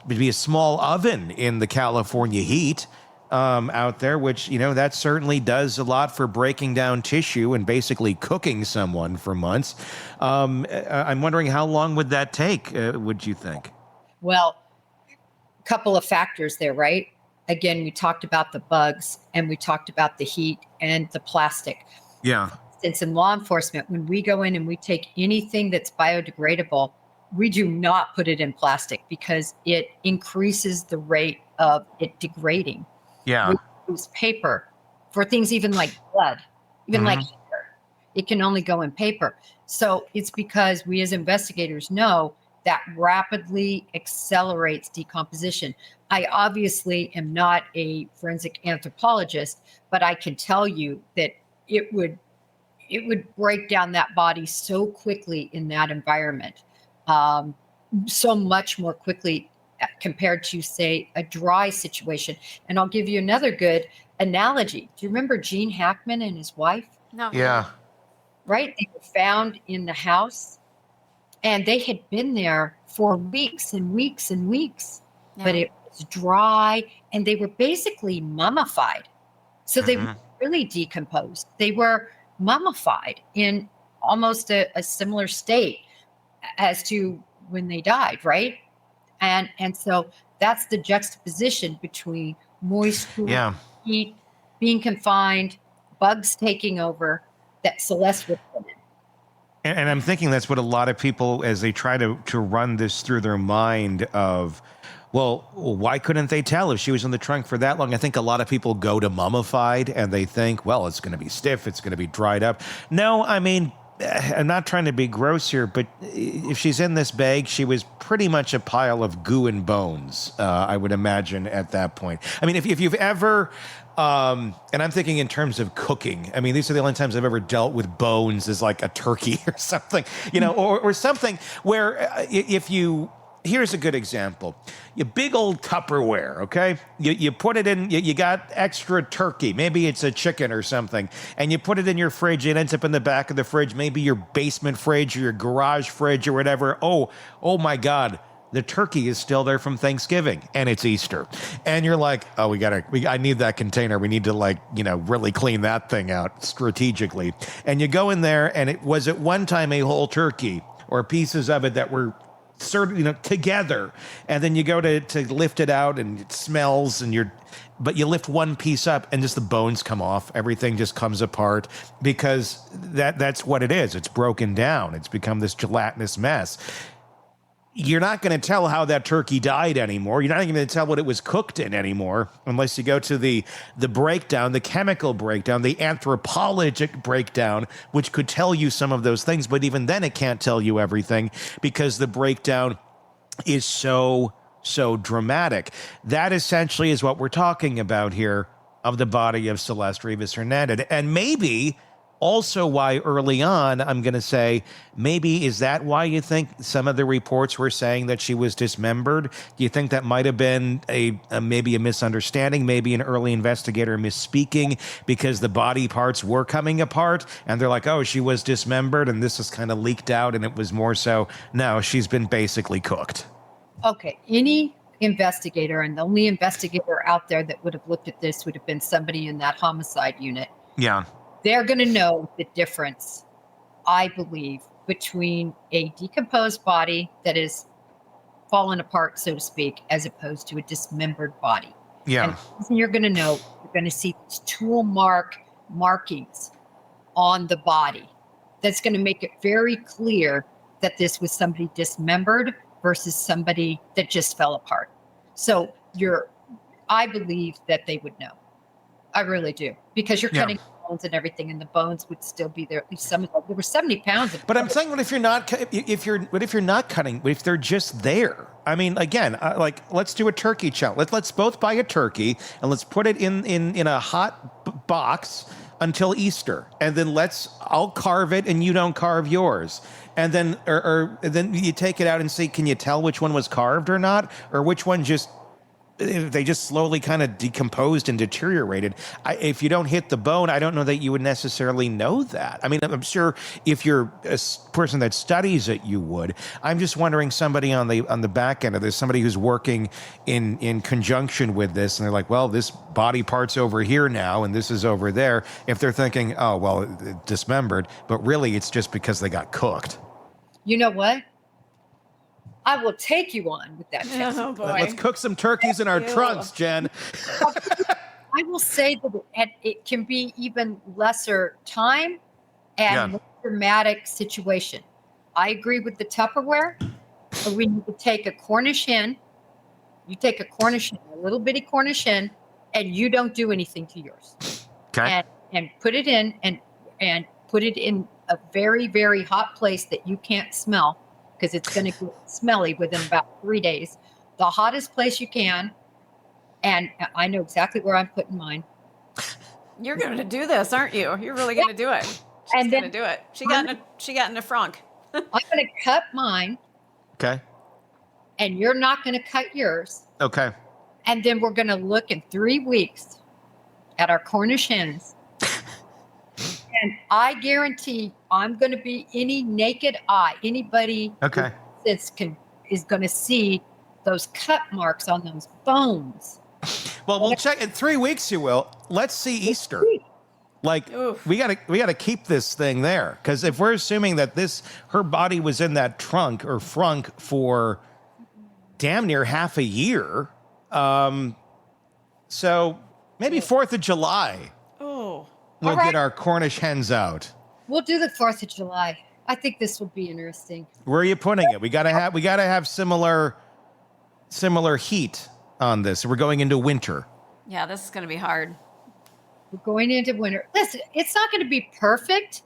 would be a small oven in the California heat out there, which, that certainly does a lot for breaking down tissue and basically cooking someone for months. I'm wondering how long would that take, would you think? Well, a couple of factors there, right? Again, we talked about the bugs and we talked about the heat and the plastic. Yeah. Since in law enforcement, when we go in and we take anything that's biodegradable, we do not put it in plastic because it increases the rate of it degrading. Yeah. We use paper for things even like blood, even like hair. It can only go in paper. So it's because we as investigators know that rapidly accelerates decomposition. I obviously am not a forensic anthropologist, but I can tell you that it would break down that body so quickly in that environment, so much more quickly compared to, say, a dry situation. And I'll give you another good analogy. Do you remember Gene Hackman and his wife? No. Yeah. Right? They were found in the house, and they had been there for weeks and weeks and weeks, but it was dry, and they were basically mummified. So they were really decomposed. They were mummified in almost a similar state as to when they died, right? And so that's the juxtaposition between moisture, heat, being confined, bugs taking over that Celeste would put in. And I'm thinking that's what a lot of people, as they try to run this through their mind of, well, why couldn't they tell if she was in the trunk for that long? I think a lot of people go to mummified and they think, well, it's going to be stiff, it's going to be dried up. No, I'm not trying to be gross here, but if she's in this bag, she was pretty much a pile of goo and bones, I would imagine at that point. I mean, if you've ever, and I'm thinking in terms of cooking, I mean, these are the only times I've ever dealt with bones as like a turkey or something, or something where if you, here's a good example. You big old Tupperware, okay? You put it in, you got extra turkey. Maybe it's a chicken or something. And you put it in your fridge. It ends up in the back of the fridge, maybe your basement fridge or your garage fridge or whatever. Oh my God. The turkey is still there from Thanksgiving and it's Easter. And you're like, oh, I need that container. We need to really clean that thing out strategically. And you go in there and it was at one time a whole turkey or pieces of it that were together, and then you go to lift it out and it smells but you lift one piece up and just the bones come off. Everything just comes apart because that's what it is. It's broken down. It's become this gelatinous mess. You're not going to tell how that turkey died anymore. You're not even going to tell what it was cooked in anymore unless you go to the breakdown, the chemical breakdown, the anthropologic breakdown, which could tell you some of those things. But even then, it can't tell you everything because the breakdown is so dramatic. That essentially is what we're talking about here of the body of Celeste Rivas Hernandez. And maybe also why early on, I'm going to say, maybe is that why you think some of the reports were saying that she was dismembered? Do you think that might have been maybe a misunderstanding, maybe an early investigator misspeaking because the body parts were coming apart and they're like, oh, she was dismembered and this is kind of leaked out and it was more so, no, she's been basically cooked. Okay, any investigator, and the only investigator out there that would have looked at this would have been somebody in that homicide unit. Yeah. They're going to know the difference, I believe, between a decomposed body that is fallen apart, so to speak, as opposed to a dismembered body. Yeah. And you're going to see tool markings on the body. That's going to make it very clear that this was somebody dismembered versus somebody that just fell apart. So I believe that they would know. I really do, because you're cutting bones and everything, and the bones would still be there. At least some of them. There were 70 pounds of. But I'm saying, what if you're not cutting? If they're just there? I mean, again, let's do a turkey challenge. Let's both buy a turkey and let's put it in a hot box until Easter, and then I'll carve it and you don't carve yours, and then or then you take it out and see, can you tell which one was carved or not, or which one they just slowly kind of decomposed and deteriorated. If you don't hit the bone, I don't know that you would necessarily know that. I mean, I'm sure if you're a person that studies it, you would. I'm just wondering, somebody on the back end of this, somebody who's working in conjunction with this, and they're like, well, this body part's over here now, and this is over there. If they're thinking, oh, well, it dismembered, but really it's just because they got cooked. You know what? I will take you on with that. Oh, boy. Let's cook some turkeys in our trunks, Jen. I will say that it can be even lesser time and more dramatic situation. I agree with the Tupperware. But we need to take a Cornish hen. You take a Cornish hen, a little bitty Cornish hen, and you don't do anything to yours. Okay. And put it in and put it in a very, very hot place that you can't smell, because it's going to get smelly within about 3 days. The hottest place you can. And I know exactly where I'm putting mine. You're going to do this, aren't you? You're really going to do it. She's going to do it. She got in a frunk. I'm going to cut mine. Okay. And you're not going to cut yours. Okay. And then we're going to look in 3 weeks at our Cornish hens. And I guarantee I'm going to be any naked eye, anybody okay. is going to see those cut marks on those bones. Well, we'll check in 3 weeks. You will. Let's see Easter. Like, oof. we gotta keep this thing there, because if we're assuming that her body was in that trunk or frunk for damn near half a year, so maybe 4th of July. Oh. We'll get our Cornish hens out. We'll do the 4th of July. I think this will be interesting. Where are you putting it? We gotta have similar heat on this. We're going into winter. Yeah, this is going to be hard. We're going into winter. Listen, it's not going to be perfect,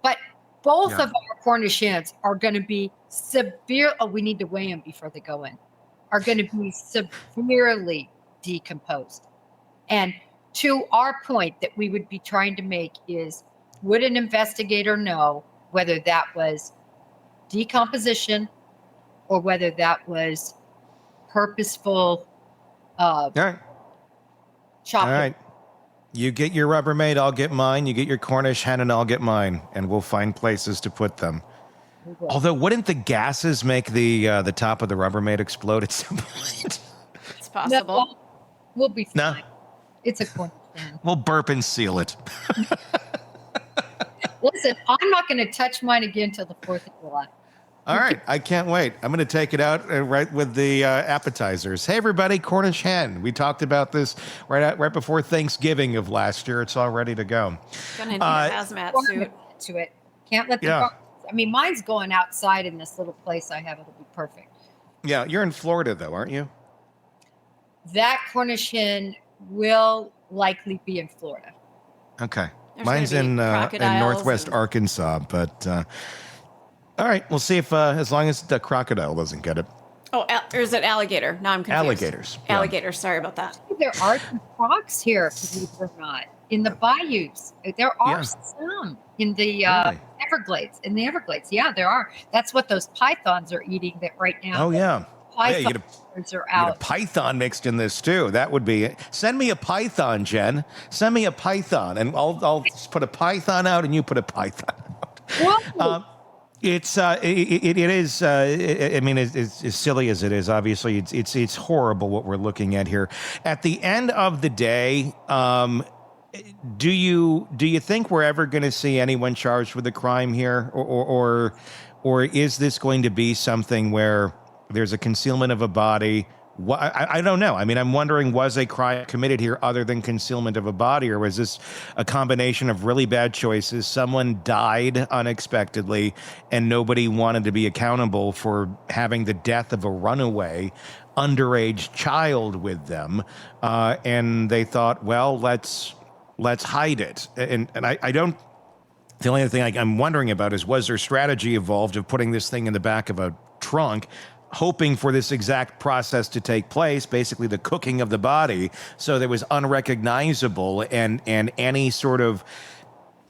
but Both Yeah. of our Cornish hens are going to be severe. Oh, we need to weigh them before they go in. Are going to be severely decomposed. And to our point that we would be trying to make is, would an investigator know whether that was decomposition or whether that was purposeful All right. chopping? All right. You get your Rubbermaid, I'll get mine. You get your Cornish hen, and I'll get mine. And we'll find places to put them. Although, wouldn't the gases make the top of the Rubbermaid explode at some point? It's possible. No, we'll be fine. No. It's a Cornish hen. We'll burp and seal it. Listen, I'm not going to touch mine again till the 4th of July. All right. I can't wait. I'm going to take it out right with the appetizers. Hey, everybody, Cornish hen. We talked about this right before Thanksgiving of last year. It's all ready to go. Gonna need a hazmat suit. To it. Can't let the Yeah. I mean, mine's going outside in this little place I have. It'll be perfect. Yeah, you're in Florida, though, aren't you? That Cornish hen will likely be in Florida. Okay. There's Mine's gonna be in crocodiles Northwest and- Arkansas, but all right, we'll see if as long as the crocodile doesn't get it. Oh, or is it alligator? No, I'm confused. Alligators. Yeah. Alligators. Sorry about that. There are some crocs here, believe it or not, in the bayous. There are Yeah. some in the Really? Everglades. In the Everglades, yeah, there are. That's what those pythons are eating. That right now. Oh yeah. Yeah, you pythons get are You get a out. python mixed in this too. That would be. Send me a python, Jen. Send me a python, and I'll just put a python out, and you put a python out. Whoa. It is. I mean, as silly as it is, obviously, it's horrible what we're looking at here. At the end of the day, do you think we're ever going to see anyone charged with a crime here, or is this going to be something where there's a concealment of a body? I don't know. I mean, I'm wondering, was a crime committed here other than concealment of a body, or was this a combination of really bad choices? Someone died unexpectedly, and nobody wanted to be accountable for having the death of a runaway underage child with them, and they thought, well, let's hide it. And I don't. The only thing I'm wondering about is, was their strategy evolved of putting this thing in the back of a trunk, hoping for this exact process to take place, basically the cooking of the body, so that it was unrecognizable, and any sort of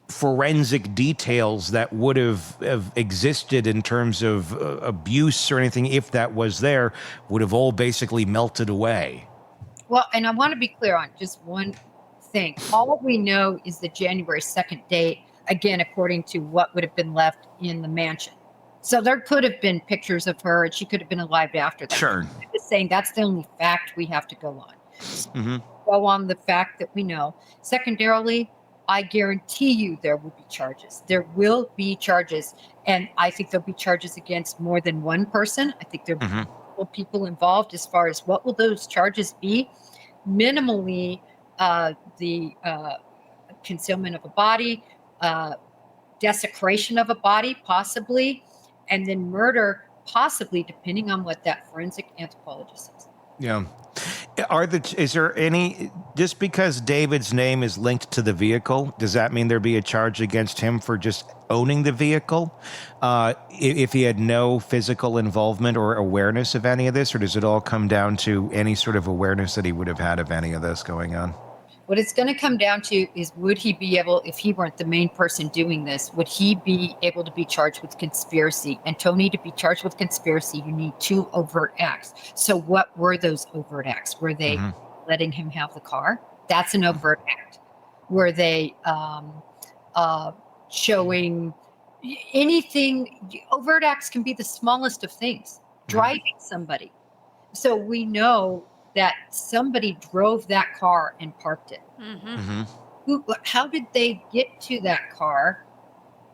forensic details that would have existed in terms of abuse or anything, if that was there, would have all basically melted away. Well, and I want to be clear on just one thing. All we know is the January 2nd date, again, according to what would have been left in the mansion. So there could have been pictures of her, and she could have been alive after that. Sure. I'm just saying that's the only fact we have to go on. Mm-hmm. Go on the fact that we know. Secondarily, I guarantee you there will be charges. There will be charges, and I think there'll be charges against more than one person. I think there will be multiple people involved. As far as what will those charges be, minimally the concealment of a body, desecration of a body, possibly, and then murder, possibly, depending on what that forensic anthropologist says. Yeah. Is there any, just because David's name is linked to the vehicle, does that mean there'd be a charge against him for just owning the vehicle? If he had no physical involvement or awareness of any of this, or does it all come down to any sort of awareness that he would have had of any of this going on? What it's going to come down to is, would he be able, if he weren't the main person doing this, would he be able to be charged with conspiracy? And Tony, to be charged with conspiracy, you need 2 overt acts. So what were those overt acts? Were they letting him have the car? That's an overt act. Were they showing anything? Overt acts can be the smallest of things. Driving somebody. So we know that somebody drove that car and parked it. How did they get to that car?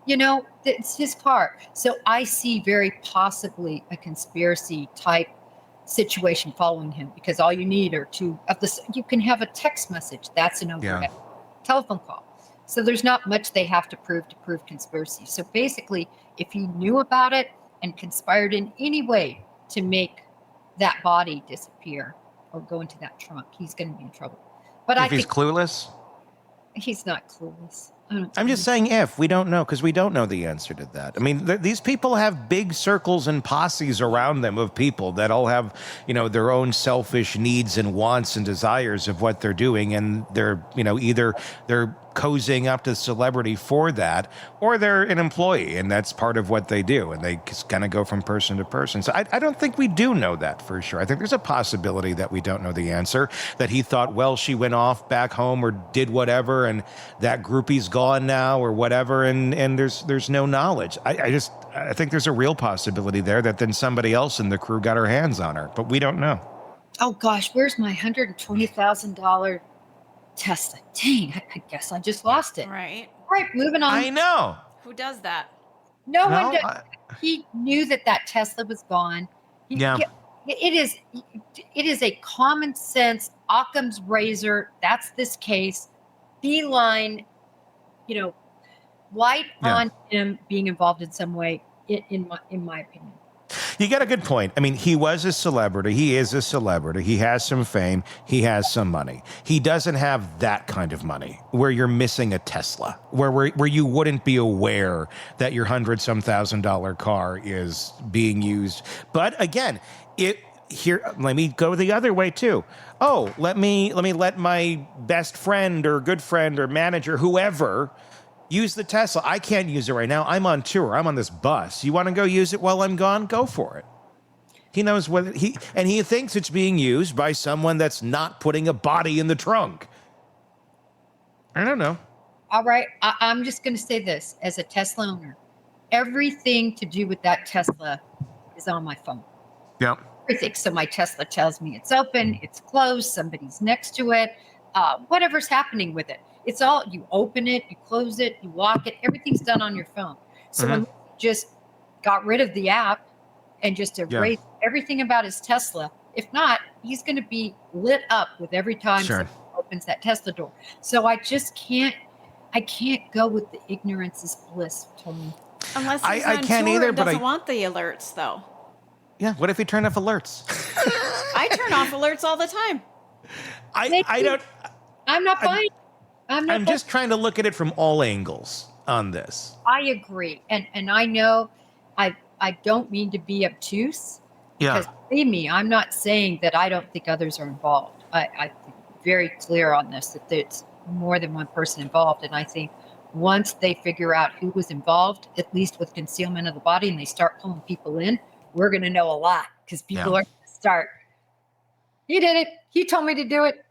You know, it's his car. So I see very possibly a conspiracy type situation following him, because all you need are 2 of this. You can have a text message. That's an overt telephone call. So there's not much they have to prove conspiracy. So basically, if he knew about it and conspired in any way to make that body disappear or go into that trunk, he's going to be in trouble. But If he's clueless? he's not clueless. I'm just saying if. We don't know, because we don't know the answer to that. I mean, these people have big circles and posses around them of people that all have, their own selfish needs and wants and desires of what they're doing. And they're, either they're cozying up to celebrity for that, or they're an employee, and that's part of what they do. And they just kind of go from person to person. So I don't think we do know that for sure. I think there's a possibility that we don't know the answer, that he thought, well, she went off back home or did whatever, and that groupie's gone now or whatever, and there's no knowledge. I think there's a real possibility there that then somebody else in the crew got her hands on her, but we don't know. Oh gosh, where's my $120,000 Tesla? Dang, I guess I just lost it. Right. All right, moving on. I know. Who does that? No one does. He knew that Tesla was gone. It is a common sense Occam's razor. That's this case. Beeline, light on him being involved in some way, in my opinion. You got a good point. I mean, he was a celebrity. He is a celebrity. He has some fame. He has some money. He doesn't have that kind of money where you're missing a Tesla, where you wouldn't be aware that your $100,000 car is being used. But again, let me go the other way too. Oh, let me let my best friend or good friend or manager, whoever, use the Tesla. I can't use it right now. I'm on tour. I'm on this bus. You want to go use it while I'm gone? Go for it. He knows what he thinks it's being used by someone that's not putting a body in the trunk. I don't know. All right. I'm just going to say this as a Tesla owner. Everything to do with that Tesla is on my phone. Yep. Everything. So my Tesla tells me it's open, it's closed, somebody's next to it, whatever's happening with it. It's all, you open it, you close it, you lock it, everything's done on your phone. So when you just got rid of the app and just erased everything about his Tesla, if not, he's going to be lit up with every time someone opens that Tesla door. So I can't go with the ignorance is bliss, Tony. Unless he's I on can't tour either, and but doesn't want the alerts, though. Yeah, what if you turn off alerts? I turn off alerts all the time. I don't... I'm not buying. I'm just trying to look at it from all angles on this. I agree. And I know I don't mean to be obtuse. Yeah. Because believe me, I'm not saying that I don't think others are involved. I'm very clear on this, that there's more than one person involved. And I think once they figure out who was involved, at least with concealment of the body, and they start pulling people in, we're going to know a lot, because people are going to start, he did it. He told me to do it.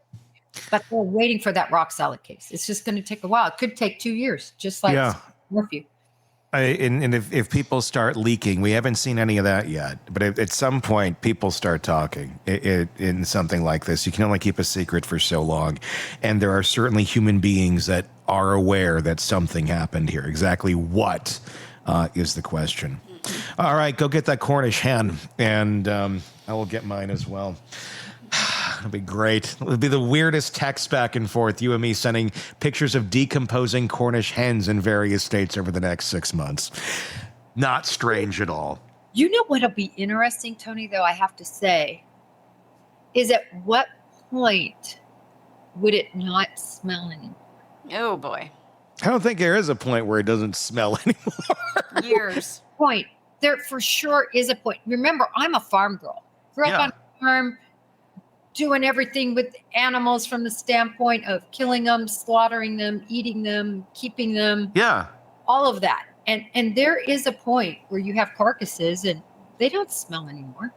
But we're waiting for that rock solid case. It's just going to take a while. It could take 2 years, just like Morphew. And if people start leaking, we haven't seen any of that yet. But at some point, people start talking in something like this. You can only keep a secret for so long. And there are certainly human beings that are aware that something happened here. Exactly what is the question. All right, go get that Cornish hen, and I will get mine as well. It'll be great. It'll be the weirdest text back and forth, you and me sending pictures of decomposing Cornish hens in various states over the next 6 months. Not strange at all. You know what'll be interesting, Tony, though, I have to say, is at what point would it not smell anymore? Oh, boy. I don't think there is a point where it doesn't smell anymore. Years. Point. There for sure is a point. Remember, I'm a farm girl. Grew up on a farm, doing everything with animals from the standpoint of killing them, slaughtering them, eating them, keeping them. Yeah. All of that. And there is a point where you have carcasses and they don't smell anymore.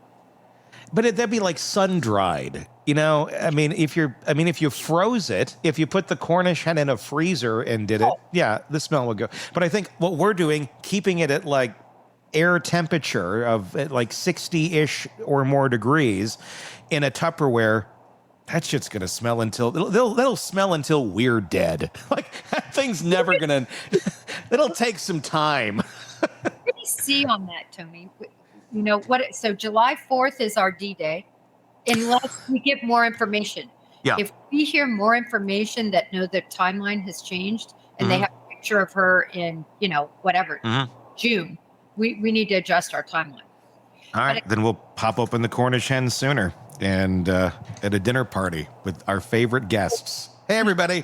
But that'd be like sun dried. If you froze it, if you put the Cornish hen in a freezer and did it, the smell would go. But I think what we're doing, keeping it at like air temperature of like 60-ish or more degrees in a Tupperware, that shit's gonna smell until that'll smell until we're dead. Like that thing's never gonna. It'll take some time. What do you see on that, Tony? You know what? So July 4th is our D-Day, unless we get more information. Yeah. If we hear more information that the timeline has changed and they have a picture of her in June, we need to adjust our timeline. All right, then we'll pop open the Cornish hen sooner. And at a dinner party with our favorite guests. Hey, everybody.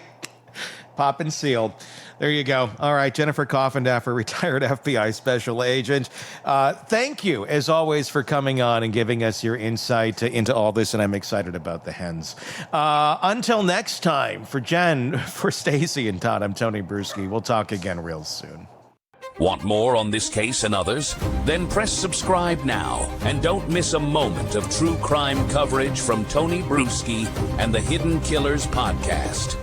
Pop and sealed. There you go. All right, Jennifer Coffindaffer, retired FBI special agent. Thank you, as always, for coming on and giving us your insight into all this, and I'm excited about the hens. Until next time, for Jen, for Stacy and Todd, I'm Tony Bruschi. We'll talk again real soon. Want more on this case and others? Then press subscribe now and don't miss a moment of true crime coverage from Tony Bruschi and the Hidden Killers podcast.